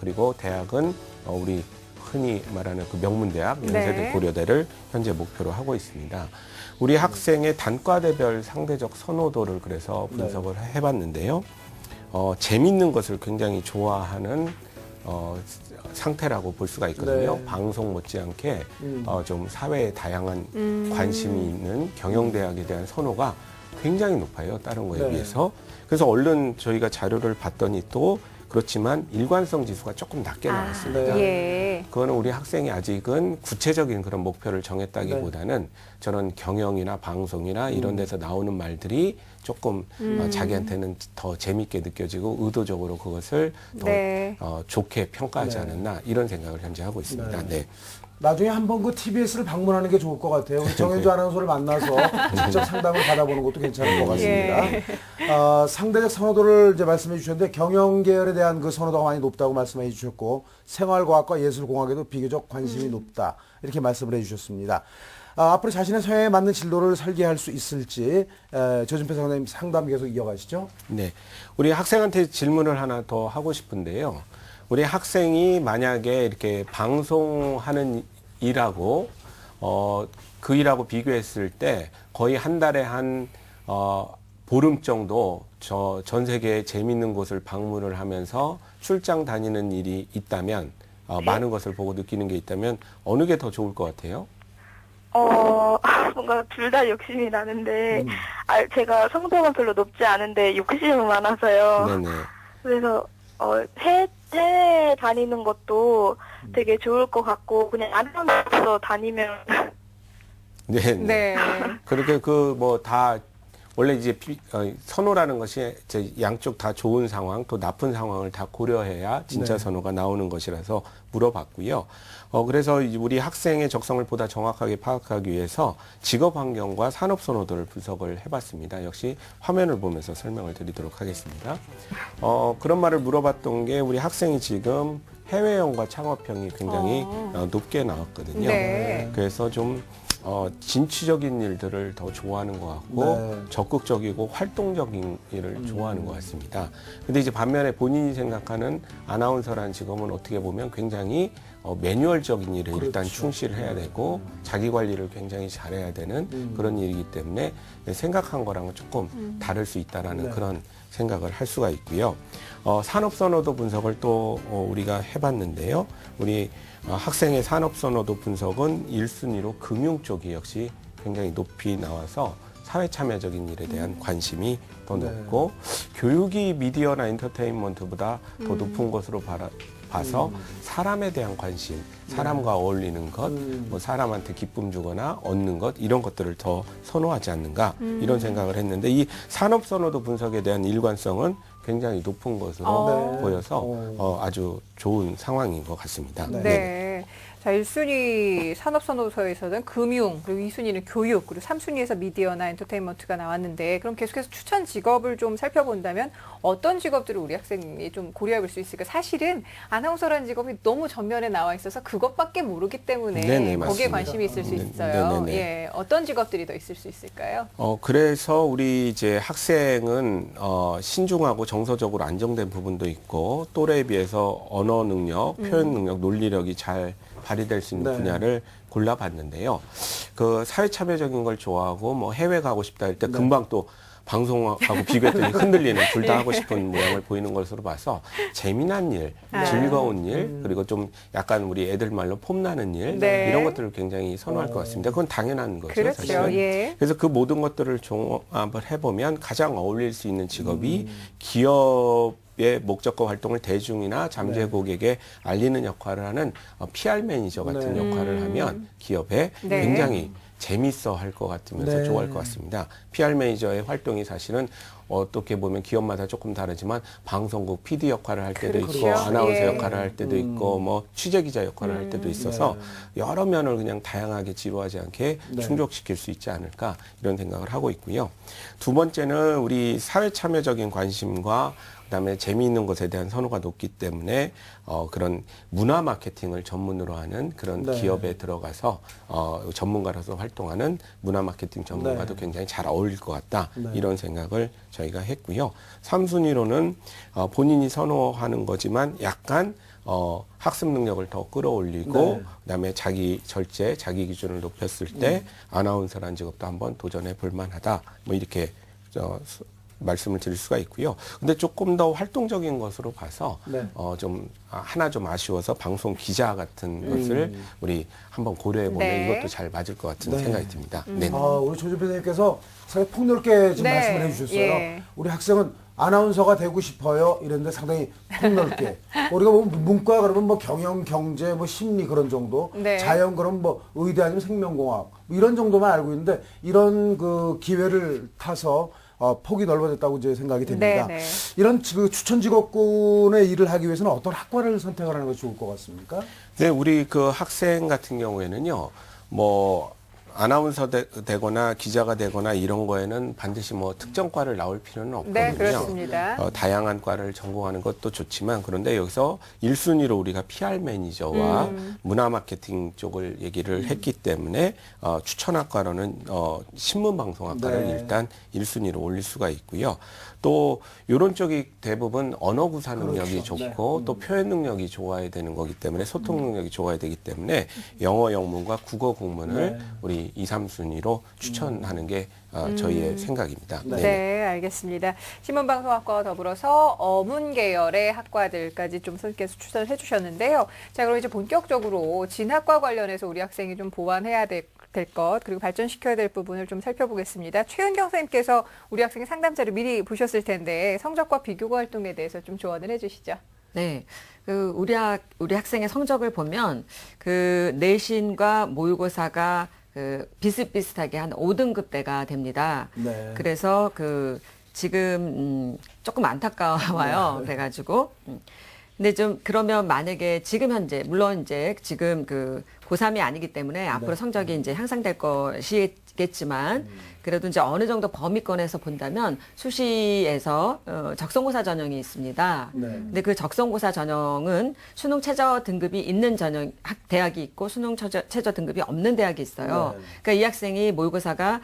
그리고 대학은 우리 흔히 말하는 그 명문대학, 연세대, 고려대를 현재 목표로 하고 있습니다. 우리 학생의 단과대별 상대적 선호도를 그래서 분석을 해봤는데요. 재밌는 것을 굉장히 좋아하는 상태라고 볼 수가 있거든요. 방송 못지않게 좀 사회에 다양한 관심이 있는 경영대학에 대한 선호가 굉장히 높아요. 다른 거에 비해서. 그래서 얼른 저희가 자료를 봤더니 또 그렇지만 일관성 지수가 조금 낮게 나왔습니다. 그거는 우리 학생이 아직은 구체적인 그런 목표를 정했다기보다는 저런 경영이나 방송이나 이런 데서 나오는 말들이 조금 자기한테는 더 재밌게 느껴지고 의도적으로 그것을 더 좋게 평가하지 않았나 이런 생각을 현재 하고 있습니다. 나중에 한번 그 TBS를 방문하는 게 좋을 것 같아요. 우리 정현주 아나운서를 만나서 직접 상담을 받아보는 것도 괜찮을 것 같습니다. 상대적 선호도를 이제 말씀해 주셨는데 경영 계열에 대한 그 선호도가 많이 높다고 말씀해 주셨고 생활과학과 예술공학에도 비교적 관심이 높다 이렇게 말씀을 해주셨습니다. 앞으로 자신의 성향에 맞는 진로를 설계할 수 있을지 조진표 선생님 상담 계속 이어가시죠. 네, 우리 학생한테 질문을 하나 더 하고 싶은데요. 우리 학생이 만약에 이렇게 방송하는 일하고 그 일하고 비교했을 때 거의 한 달에 한 보름 정도 전 세계에 재밌는 곳을 방문을 하면서 출장 다니는 일이 있다면 많은 것을 보고 느끼는 게 있다면 어느 게 더 좋을 것 같아요? 뭔가 둘 다 욕심이 나는데 제가 성적은 별로 높지 않은데 욕심이 많아서요. 네네. 그래서 해외 다니는 것도 되게 좋을 것 같고 그냥 아나운서 다니면 네. 네. 그렇게 다 원래 이제 선호라는 것이 이제 양쪽 다 좋은 상황 또 나쁜 상황을 다 고려해야 진짜 네. 선호가 나오는 것이라서 물어봤고요. 그래서 이제 우리 학생의 적성을 보다 정확하게 파악하기 위해서 직업 환경과 산업 선호도를 분석을 해봤습니다. 역시 화면을 보면서 설명을 드리도록 하겠습니다. 그런 말을 물어봤던 게 우리 학생이 지금 해외형과 창업형이 굉장히 높게 나왔거든요. 네. 그래서 좀 진취적인 일들을 더 좋아하는 것 같고 네. 적극적이고 활동적인 일을 좋아하는 것 같습니다. 근데 이제 반면에 본인이 생각하는 아나운서라는 직업은 어떻게 보면 굉장히 매뉴얼적인 일에 일단 그렇죠. 충실해야 되고 자기 관리를 굉장히 잘해야 되는 그런 일이기 때문에 생각한 거랑은 조금 다를 수 있다라는 네. 그런 생각을 할 수가 있고요. 산업선호도 분석을 또 우리가 해봤는데요. 우리 학생의 산업선호도 분석은 1순위로 금융 쪽이 역시 굉장히 높이 나와서 사회참여적인 일에 대한 관심이 더 네. 높고 교육이 미디어나 엔터테인먼트보다 더 높은 것으로 봐서 사람에 대한 관심, 사람과 어울리는 것, 뭐 사람한테 기쁨 주거나 얻는 것 이런 것들을 더 선호하지 않는가 이런 생각을 했는데 이 산업선호도 분석에 대한 일관성은 굉장히 높은 것으로 네. 보여서 아주 좋은 상황인 것 같습니다. 네. 네. 자, 1순위 산업선호도에서는 금융, 그리고 2순위는 교육, 그리고 3순위에서 미디어나 엔터테인먼트가 나왔는데 그럼 계속해서 추천 직업을 좀 살펴본다면 어떤 직업들을 우리 학생이 좀 고려해 볼 수 있을까? 사실은 아나운서라는 직업이 너무 전면에 나와 있어서 그것밖에 모르기 때문에 네네, 거기에 맞습니다. 관심이 있을 수 있어요. 네네네. 예, 어떤 직업들이 더 있을 수 있을까요? 그래서 우리 이제 학생은 신중하고 정서적으로 안정된 부분도 있고 또래에 비해서 언어 능력, 표현 능력, 논리력이 잘 발휘될 수 있는 네. 분야를 골라봤는데요. 그 사회 참여적인 걸 좋아하고 뭐 해외 가고 싶다 할 때 네. 금방 또 방송하고 비교했더니 흔들리는 둘 다 하고 싶은 모양을 보이는 것으로 봐서 재미난 일, 즐거운 일, 그리고 좀 약간 우리 애들 말로 폼나는 일 네. 이런 것들을 굉장히 선호할 것 같습니다. 그건 당연한 거죠. 그렇죠. 사실은. 예. 그래서 그 모든 것들을 종합을 해보면 가장 어울릴 수 있는 직업이 기업의 목적과 활동을 대중이나 잠재 고객에 알리는 역할을 하는 PR 매니저 같은 네. 역할을 하면 기업에 네. 굉장히 재밌어 할 것 같으면서 네. 좋아할 것 같습니다. PR 매니저의 활동이 사실은 어떻게 보면 기업마다 조금 다르지만 방송국 PD 역할을 할 때도 그렇죠. 있고 아나운서 예. 역할을 할 때도 있고 뭐 취재기자 역할을 할 때도 있어서 여러 면을 그냥 다양하게 지루하지 않게 네. 충족시킬 수 있지 않을까 이런 생각을 하고 있고요. 두 번째는 우리 사회 참여적인 관심과 그다음에 재미있는 것에 대한 선호가 높기 때문에 그런 문화 마케팅을 전문으로 하는 그런 네. 기업에 들어가서 전문가로서 활동하는 문화 마케팅 전문가도 네. 굉장히 잘 어울릴 것 같다 네. 이런 생각을 저희가 했고요. 3순위로는 본인이 선호하는 거지만 약간 학습 능력을 더 끌어올리고 네. 그다음에 자기 절제, 자기 기준을 높였을 때 아나운서라는 직업도 한번 도전해 볼 만하다. 뭐 이렇게 말씀을 드릴 수가 있고요. 근데 조금 더 활동적인 것으로 봐서 네. 좀 하나 좀 아쉬워서 방송 기자 같은 것을 우리 한번 고려해 보면 네. 이것도 잘 맞을 것 같은 네. 생각이 듭니다. 네. 우리 조준 PD님께서 상당히 폭넓게 지금 네. 말씀을 해주셨어요. 예. 우리 학생은 아나운서가 되고 싶어요. 이랬는데 상당히 폭넓게. 우리가 보면 문과 그러면 뭐 경영, 경제, 뭐 심리 그런 정도. 네. 자연 그러면 뭐 의대 아니면 생명공학 뭐 이런 정도만 알고 있는데 이런 그 기회를 타서 폭이 넓어졌다고 이제 생각이 됩니다. 네, 네. 이런 그 추천 직업군의 일을 하기 위해서는 어떤 학과를 선택을 하는 것이 좋을 것 같습니까? 네, 우리 그 학생 같은 경우에는요, 뭐, 아나운서 되거나 기자가 되거나 이런 거에는 반드시 뭐 특정과를 나올 필요는 없거든요. 네, 그렇습니다. 다양한 과를 전공하는 것도 좋지만 그런데 여기서 1순위로 우리가 PR 매니저와 문화 마케팅 쪽을 얘기를 했기 때문에 추천학과로는 신문방송학과를 네. 일단 1순위로 올릴 수가 있고요. 또 이런 쪽이 대부분 언어 구사 능력이 그렇죠. 좋고 또 표현 능력이 좋아야 되는 거기 때문에 소통 능력이 좋아야 되기 때문에 영어 영문과 국어 국문을 네. 우리 2, 3순위로 추천하는 게 저희의 생각입니다. 네. 네, 알겠습니다. 신문방송학과와 더불어서 어문 계열의 학과들까지 좀 선생님께서 추천을 해주셨는데요. 자, 그럼 이제 본격적으로 진학과 관련해서 우리 학생이 좀 보완해야 될 될 것, 그리고 발전시켜야 될 부분을 좀 살펴보겠습니다. 최은경 선생님께서 우리 학생의 상담자를 미리 보셨을 텐데 성적과 비교과 활동에 대해서 좀 조언을 해주시죠. 네. 우리 학생의 성적을 보면 그 내신과 모의고사가 비슷비슷하게 한 5등급대가 됩니다. 네. 그래서 지금 조금 안타까워요. 네. 그래가지고. 근데 좀 그러면 만약에 지금 현재 물론 이제 지금 고3이 아니기 때문에 앞으로 성적이 이제 향상될 것이겠지만 그래도 이제 어느 정도 범위권에서 본다면 수시에서 적성고사 전형이 있습니다. 네. 근데 그 적성고사 전형은 수능 최저 등급이 있는 대학이 있고 수능 최저 등급이 없는 대학이 있어요. 네. 그러니까 이 학생이 모의고사가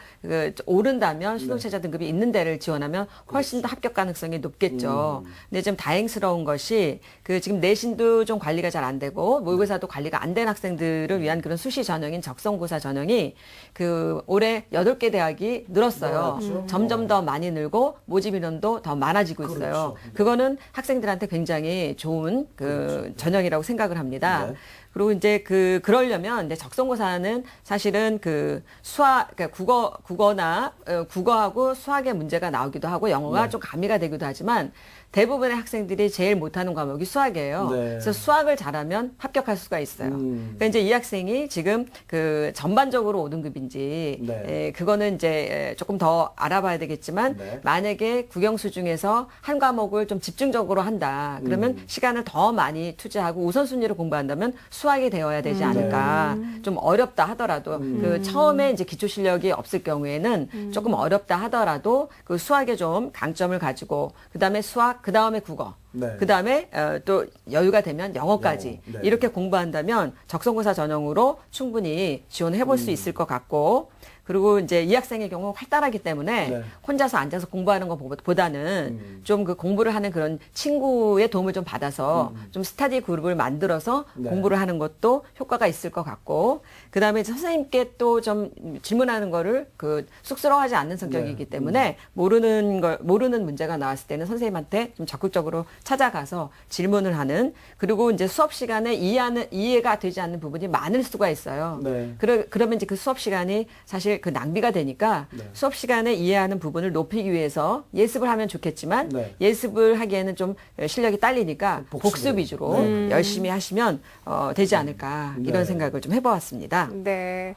오른다면 수능 네. 최저 등급이 있는 데를 지원하면 훨씬 더 합격 가능성이 높겠죠. 근데 좀 다행스러운 것이 지금 내신도 좀 관리가 잘 안 되고 모의고사도 관리가 안 된 학생들을 위한 그런 수시 전형인 적성고사 전형이 올해 8개 대학이 늘었어요. 점점 더 많이 늘고 모집 인원도 더 많아지고 있어요. 그렇죠. 그거는 학생들한테 굉장히 좋은 전형이라고 생각을 합니다. 네. 그리고 이제 그러려면 이제 적성고사는 사실은 그러니까 국어나 국어하고 수학의 문제가 나오기도 하고 영어가 네. 좀 가미가 되기도 하지만 대부분의 학생들이 제일 못하는 과목이 수학이에요. 네. 그래서 수학을 잘하면 합격할 수가 있어요. 그러니까 이제 이 학생이 지금 전반적으로 5등급인지 네. 그거는 이제 조금 더 알아봐야 되겠지만 네. 만약에 국영수 중에서 한 과목을 좀 집중적으로 한다. 그러면 시간을 더 많이 투자하고 우선순위로 공부한다면 수학이 되어야 되지 않을까. 좀 어렵다 하더라도 처음에 이제 기초 실력이 없을 경우에는 조금 어렵다 하더라도 수학에 좀 강점을 가지고 그다음에 수학 그다음에 국어. 네. 그다음에 또 여유가 되면 영어까지 영어. 네. 이렇게 공부한다면 적성고사 전형으로 충분히 지원해 볼 수 있을 것 같고 그리고 이제 이 학생의 경우 활달하기 때문에 네. 혼자서 앉아서 공부하는 것보다는 좀 공부를 하는 그런 친구의 도움을 좀 받아서 좀 스터디 그룹을 만들어서 네. 공부를 하는 것도 효과가 있을 것 같고 그다음에 선생님께 또 좀 질문하는 거를 쑥스러워하지 않는 성격이기 네. 때문에 모르는 문제가 나왔을 때는 선생님한테 좀 적극적으로 찾아가서 질문을 하는 그리고 이제 수업 시간에 이해가 되지 않는 부분이 많을 수가 있어요. 네. 그러면 이제 그 수업 시간이 사실 낭비가 되니까 네. 수업 시간에 이해하는 부분을 높이기 위해서 예습을 하면 좋겠지만 네. 예습을 하기에는 좀 실력이 딸리니까 복습 위주로 네. 열심히 하시면 되지 않을까 네. 이런 생각을 좀 해보았습니다. 네.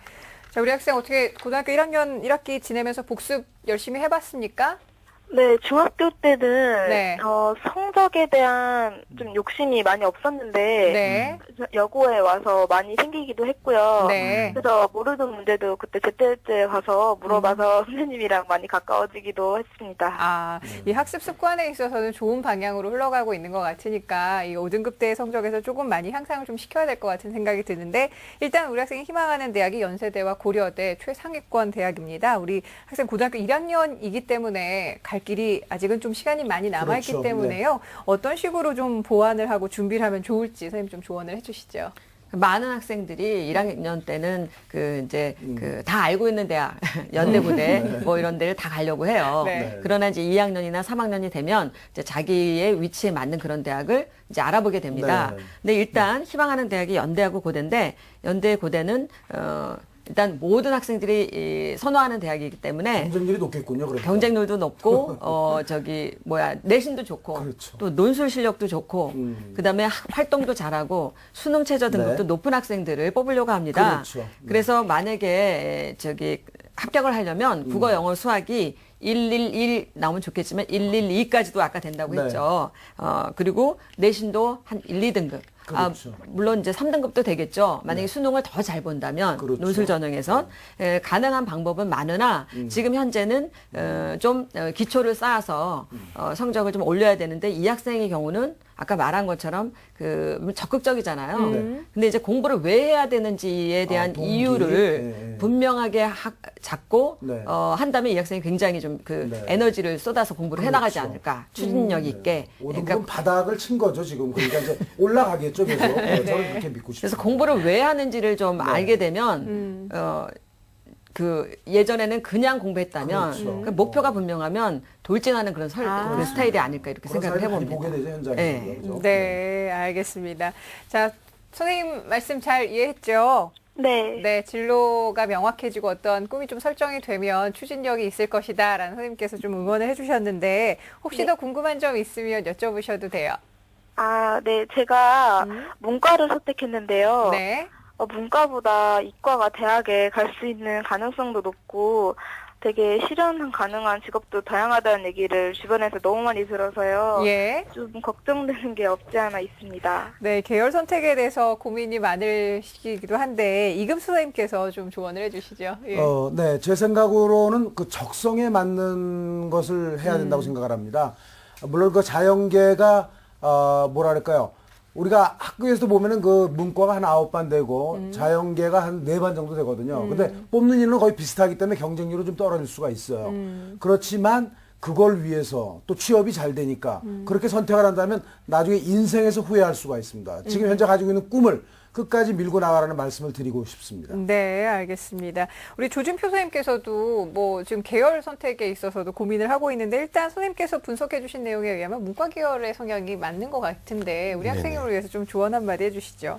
자, 우리 학생 어떻게 고등학교 1학년 1학기 지내면서 복습 열심히 해봤습니까? 네, 중학교 때는 네. 성적에 대한 좀 욕심이 많이 없었는데 네. 여고에 와서 많이 생기기도 했고요. 네. 그래서 모르는 문제도 그때 제때제때 가서 물어봐서 선생님이랑 많이 가까워지기도 했습니다. 이 학습 습관에 있어서는 좋은 방향으로 흘러가고 있는 것 같으니까 이 5등급대 성적에서 조금 많이 향상을 좀 시켜야 될 것 같은 생각이 드는데 일단 우리 학생이 희망하는 대학이 연세대와 고려대 최상위권 대학입니다. 우리 학생 고등학교 1학년이기 때문에 갈 길이 아직은 좀 시간이 많이 남아있기 그렇죠. 때문에요. 네. 어떤 식으로 좀 보완을 하고 준비를 하면 좋을지 선생님 좀 조언을 해주시죠. 많은 학생들이 1학년 때는 다 알고 있는 대학, 연대고대 뭐 이런 데를 다 가려고 해요. 네. 그러나 이제 2학년이나 3학년이 되면 이제 자기의 위치에 맞는 그런 대학을 이제 알아보게 됩니다. 네. 근데 일단 희망하는 대학이 연대하고 고대인데 연대 고대는 일단 모든 학생들이 선호하는 대학이기 때문에 경쟁률이 높겠군요. 그러니까. 경쟁률도 높고 내신도 좋고 그렇죠. 또 논술 실력도 좋고 그다음에 활동도 잘하고 수능 최저 등급도 네. 높은 학생들을 뽑으려고 합니다. 그렇죠. 네. 그래서 만약에 합격을 하려면 국어, 영어, 수학이 111 나오면 좋겠지만 112까지도 아까 된다고 네. 했죠. 그리고 내신도 한 1, 2등급. 그렇죠. 물론 이제 3등급도 되겠죠. 만약에 수능을 더 잘 본다면 그렇죠. 논술 전형에선 가능한 방법은 많으나 지금 현재는 좀 기초를 쌓아서 성적을 좀 올려야 되는데 이 학생의 경우는 아까 말한 것처럼 적극적이잖아요. 근데 이제 공부를 왜 해야 되는지에 대한 동기? 이유를 분명하게 잡고 네. 한다면 이 학생이 굉장히 좀 네. 에너지를 쏟아서 공부를 해나가지 그렇죠. 않을까. 추진력 있게. 5등급은 바닥을 친 거죠, 지금. 그러니까 이제 올라가겠죠, 계속. 저는 그렇게 믿고 싶습니다. 그래서 공부를 왜 하는지를 좀 알게 되면 예전에는 그냥 공부했다면 그렇죠. 그 목표가 분명하면 돌진하는 그런 그런 스타일이 아닐까 이렇게 그런 생각을 사례를 많이 해봅니다. 보게 되죠, 현장에서. 네. 그죠? 네, 알겠습니다. 자, 선생님 말씀 잘 이해했죠? 네. 네, 진로가 명확해지고 어떤 꿈이 좀 설정이 되면 추진력이 있을 것이다라는 선생님께서 좀 응원을 해주셨는데 혹시 네. 더 궁금한 점 있으면 여쭤보셔도 돼요. 아, 네. 제가 문과를 선택했는데요. 네. 문과보다 이과가 대학에 갈 수 있는 가능성도 높고 되게 실현 가능한 직업도 다양하다는 얘기를 주변에서 너무 많이 들어서요. 예. 좀 걱정되는 게 없지 않아 있습니다. 네, 계열 선택에 대해서 고민이 많으시기도 한데 이금수 선생님께서 좀 조언을 해주시죠. 예. 네, 제 생각으로는 그 적성에 맞는 것을 해야 된다고 생각을 합니다. 물론 그 자연계가 뭐랄까요? 우리가 학교에서도 보면은 그 문과가 한 9반 되고 자연계가 한 4반 정도 되거든요. 근데 뽑는 인원은 거의 비슷하기 때문에 경쟁률은 좀 떨어질 수가 있어요. 그렇지만 그걸 위해서 또 취업이 잘 되니까 그렇게 선택을 한다면 나중에 인생에서 후회할 수가 있습니다. 지금 현재 가지고 있는 꿈을 끝까지 밀고 나가라는 말씀을 드리고 싶습니다. 네, 알겠습니다. 우리 조준표 선생님께서도 뭐 지금 계열 선택에 있어서도 고민을 하고 있는데 일단 선생님께서 분석해 주신 내용에 의하면 문과 계열의 성향이 맞는 것 같은데 우리 학생을 위해서 좀 조언 한마디 해주시죠.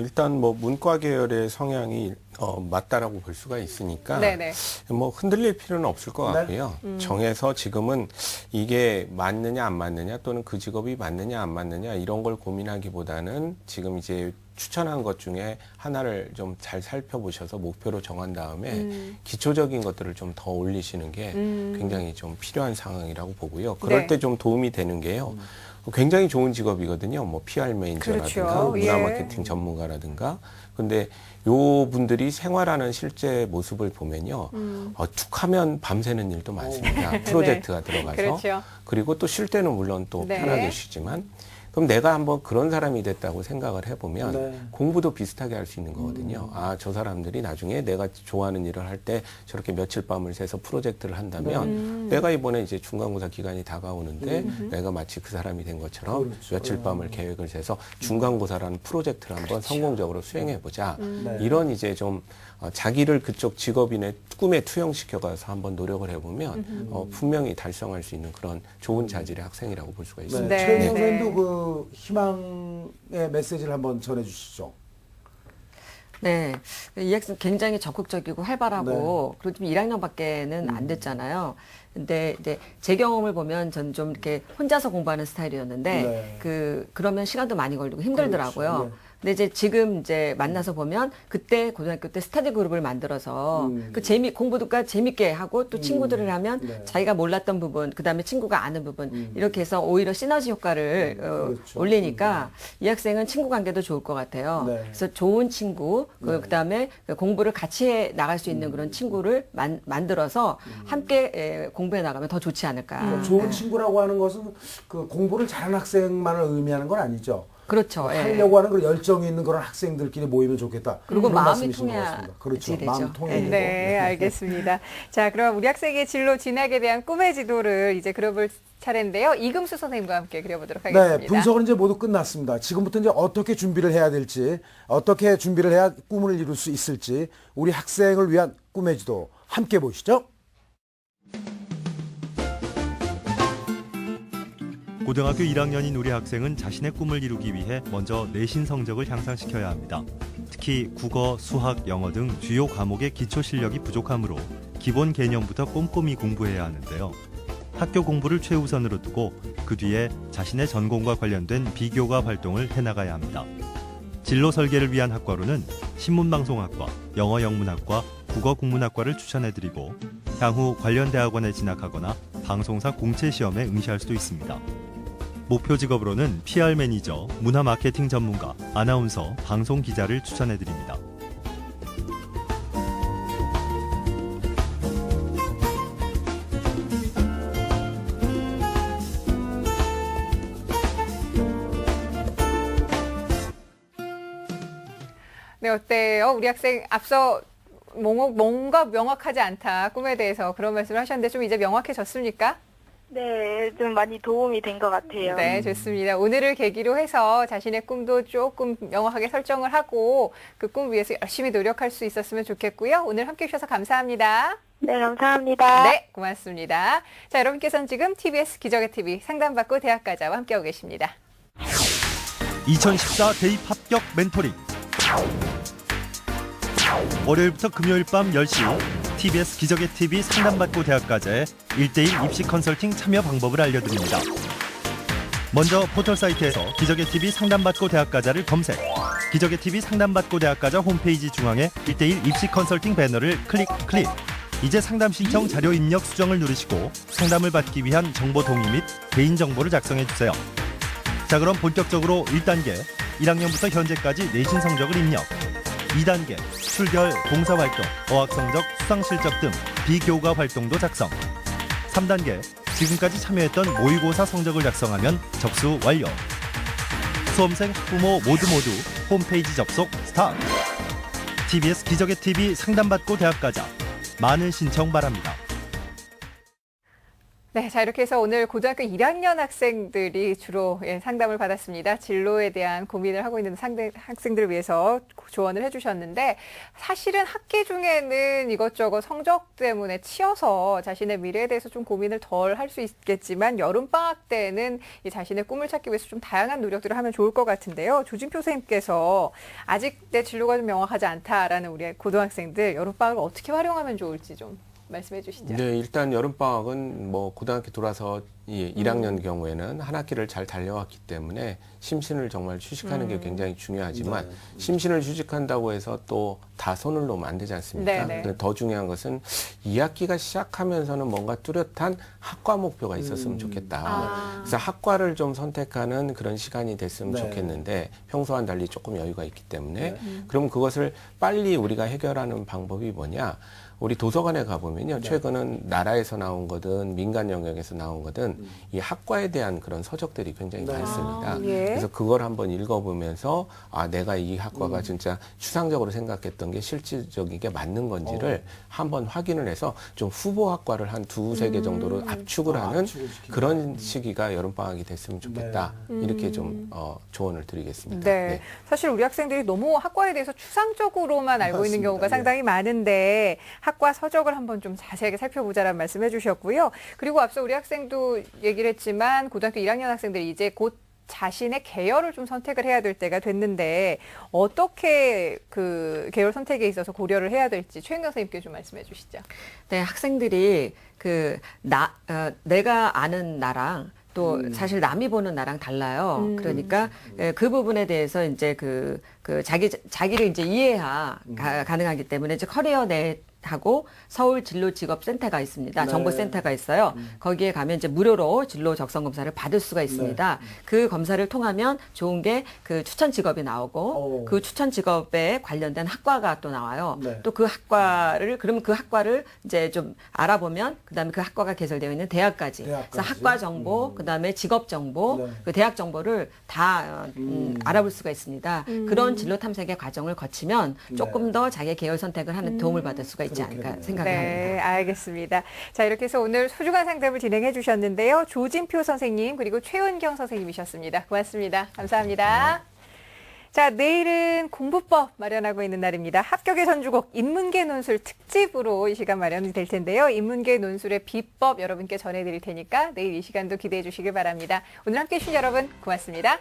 일단 뭐 문과 계열의 성향이 맞다라고 볼 수가 있으니까 네네. 뭐 흔들릴 필요는 없을 것 같고요. 정해서 지금은 이게 맞느냐 안 맞느냐 또는 그 직업이 맞느냐 안 맞느냐 이런 걸 고민하기보다는 지금 이제 추천한 것 중에 하나를 좀 잘 살펴보셔서 목표로 정한 다음에 기초적인 것들을 좀 더 올리시는 게 굉장히 좀 필요한 상황이라고 보고요. 그럴 네. 때 좀 도움이 되는 게요. 굉장히 좋은 직업이거든요. 뭐 PR 매니저라든가 그렇죠. 문화 예. 마케팅 전문가라든가. 근데 요 분들이 생활하는 실제 모습을 보면요. 툭 하면 밤새는 일도 많습니다. 프로젝트가 들어가서. 그렇죠. 그리고 또 쉴 때는 물론 또 네. 편하게 쉬지만 그럼 내가 한번 그런 사람이 됐다고 생각을 해보면 네. 공부도 비슷하게 할 수 있는 거거든요. 아, 저 사람들이 나중에 내가 좋아하는 일을 할 때 저렇게 며칠 밤을 새서 프로젝트를 한다면 내가 이번에 이제 중간고사 기간이 다가오는데 내가 마치 그 사람이 된 것처럼 그렇죠. 며칠 밤을 계획을 세서 중간고사라는 프로젝트를 한번 성공적으로 수행해보자. 네. 이런 이제 좀 자기를 그쪽 직업인의 꿈에 투영시켜가서 한번 노력을 해보면 분명히 달성할 수 있는 그런 좋은 자질의 학생이라고 볼 수가 있습니다. 네. 최은영 선생님도 그 희망의 메시지를 한번 전해주시죠. 네. 이 학생 굉장히 적극적이고 활발하고 네. 그리고 좀 1학년밖에는 안 됐잖아요. 근데 이제 제 경험을 보면 전 좀 이렇게 혼자서 공부하는 스타일이었는데 네. 그러면 시간도 많이 걸리고 힘들더라고요. 그렇죠. 네. 근데 이제 지금 이제 만나서 보면 그때 고등학교 때 스터디 그룹을 만들어서 그 공부도 재밌게 하고 또 친구들을 하면 네. 자기가 몰랐던 부분, 그다음에 친구가 아는 부분 이렇게 해서 오히려 시너지 효과를 그렇죠. 올리니까 이 학생은 친구 관계도 좋을 것 같아요. 네. 그래서 좋은 친구, 그다음에 공부를 같이 해 나갈 수 있는 그런 친구를 만들어서 함께 공부해 나가면 더 좋지 않을까. 좋은 친구라고 하는 것은 그 공부를 잘하는 학생만을 의미하는 건 아니죠. 그렇죠. 예. 하려고 하는 그런 열정이 있는 그런 학생들끼리 모이면 좋겠다. 그리고 그런 마음이 말씀이신 것 통해야 같습니다. 그렇죠. 되죠. 마음 통해야 되고. 네, 알겠습니다. 자, 그럼 우리 학생의 진로 진학에 대한 꿈의 지도를 이제 그려볼 차례인데요. 이금수 선생님과 함께 그려보도록 하겠습니다. 네, 분석은 이제 모두 끝났습니다. 지금부터 이제 어떻게 준비를 해야 될지, 어떻게 준비를 해야 꿈을 이룰 수 있을지, 우리 학생을 위한 꿈의 지도 함께 보시죠. 고등학교 1학년인 우리 학생은 자신의 꿈을 이루기 위해 먼저 내신 성적을 향상시켜야 합니다. 특히 국어, 수학, 영어 등 주요 과목의 기초 실력이 부족하므로 기본 개념부터 꼼꼼히 공부해야 하는데요. 학교 공부를 최우선으로 두고 그 뒤에 자신의 전공과 관련된 비교과 활동을 해나가야 합니다. 진로 설계를 위한 학과로는 신문방송학과, 영어영문학과, 국어국문학과를 추천해드리고 향후 관련 대학원에 진학하거나 방송사 공채시험에 응시할 수도 있습니다. 목표 직업으로는 PR 매니저, 문화 마케팅 전문가, 아나운서, 방송 기자를 추천해드립니다. 네, 어때요? 우리 학생 앞서 뭔가 명확하지 않다, 꿈에 대해서 그런 말씀을 하셨는데 좀 이제 명확해졌습니까? 네, 좀 많이 도움이 된 것 같아요. 네, 좋습니다. 오늘을 계기로 해서 자신의 꿈도 조금 명확하게 설정을 하고 그 꿈 위해서 열심히 노력할 수 있었으면 좋겠고요. 오늘 함께 해주셔서 감사합니다. 네, 감사합니다. 네, 고맙습니다. 자, 여러분께서는 지금 TBS 기적의 TV 상담받고 대학가자와 함께하고 계십니다. 2014 대입 합격 멘토링. 월요일부터 금요일 밤 10시 TBS 기적의 TV 상담받고 대학가자의 1대1 입시 컨설팅 참여 방법을 알려드립니다. 먼저 포털 사이트에서 기적의 TV 상담받고 대학가자를 검색. 기적의 TV 상담받고 대학가자 홈페이지 중앙에 1대1 입시 컨설팅 배너를 클릭. 이제 상담 신청 자료 입력 수정을 누르시고 상담을 받기 위한 정보 동의 및 개인정보를 작성해 주세요. 자, 그럼 본격적으로 1단계 1학년부터 현재까지 내신 성적을 입력. 2단계 출결, 봉사활동, 어학성적, 수상실적 등 비교과 활동도 작성. 3단계 지금까지 참여했던 모의고사 성적을 작성하면 접수 완료. 수험생, 학부모 모두 홈페이지 접속 스타트. TBS 기적의 TV 상담받고 대학가자. 많은 신청 바랍니다. 네, 자 이렇게 해서 오늘 고등학교 1학년 학생들이 주로 상담을 받았습니다. 진로에 대한 고민을 하고 있는 학생들을 위해서 조언을 해주셨는데 사실은 학기 중에는 이것저것 성적 때문에 치여서 자신의 미래에 대해서 좀 고민을 덜 할 수 있겠지만 여름방학 때는 이 자신의 꿈을 찾기 위해서 좀 다양한 노력들을 하면 좋을 것 같은데요. 조진표 선생님께서 아직 내 진로가 좀 명확하지 않다라는 우리 고등학생들 여름방학을 어떻게 활용하면 좋을지 좀 말씀해 주시죠. 네, 일단 여름방학은 뭐 고등학교 돌아서 1학년 경우에는 한 학기를 잘 달려왔기 때문에 심신을 정말 휴식하는 게 굉장히 중요하지만 네. 심신을 휴식한다고 해서 또 다 손을 놓으면 안 되지 않습니까? 네, 네. 근데 더 중요한 것은 2학기가 시작하면서는 뭔가 뚜렷한 학과 목표가 있었으면 좋겠다. 그래서 학과를 좀 선택하는 그런 시간이 됐으면 네. 좋겠는데 평소와는 달리 조금 여유가 있기 때문에 그럼 그것을 빨리 우리가 해결하는 방법이 뭐냐? 우리 도서관에 가보면요. 최근은 나라에서 나온 거든 민간 영역에서 나온 거든 이 학과에 대한 그런 서적들이 굉장히 많습니다. 예. 그래서 그걸 한번 읽어보면서 아 내가 이 학과가 진짜 추상적으로 생각했던 게 실질적이게 맞는 건지를 한번 확인을 해서 좀 후보 학과를 한 두세 개 정도로 압축을 하는 그런 시기가 여름방학이 됐으면 좋겠다. 이렇게 좀 조언을 드리겠습니다. 네. 사실 우리 학생들이 너무 학과에 대해서 추상적으로만 알고 있는 맞습니다. 경우가 상당히 많은데 학과 서적을 한번 좀 자세하게 살펴보자라는 말씀 해주셨고요. 그리고 앞서 우리 학생도 얘기를 했지만 고등학교 1학년 학생들이 이제 곧 자신의 계열을 좀 선택을 해야 될 때가 됐는데 어떻게 그 계열 선택에 있어서 고려를 해야 될지 최은경 선생님께 좀 말씀해 주시죠. 네, 학생들이 내가 아는 나랑 또 사실 남이 보는 나랑 달라요. 그러니까 그 부분에 대해서 이제 자기를 이제 가능하기 때문에 이제 커리어 하고 서울 진로 직업 센터가 있습니다. 네. 정보센터가 있어요. 거기에 가면 이제 무료로 진로 적성 검사를 받을 수가 있습니다. 그 검사를 통하면 좋은 게 그 추천 직업이 나오고 그 추천 직업에 관련된 학과가 또 나와요. 네. 또 그 학과를 그러면 그 학과를 이제 좀 알아보면 그다음에 그 학과가 개설되어 있는 대학까지. 그래서 학과 정보, 그다음에 직업 정보, 그 대학 정보를 다 알아볼 수가 있습니다. 그런 진로 탐색의 과정을 거치면 조금 더 자기 계열 선택을 하는 도움을 받을 수가 있지 않을까 생각을 네, 합니다. 알겠습니다. 자, 이렇게 해서 오늘 소중한 상담을 진행해 주셨는데요. 조진표 선생님 그리고 최은경 선생님이셨습니다. 고맙습니다. 감사합니다. 자, 내일은 공부법 마련하고 있는 날입니다. 합격의 전주곡 인문계 논술 특집으로 이 시간 마련이 될 텐데요. 인문계 논술의 비법 여러분께 전해드릴 테니까 내일 이 시간도 기대해 주시길 바랍니다. 오늘 함께해 주신 여러분 고맙습니다.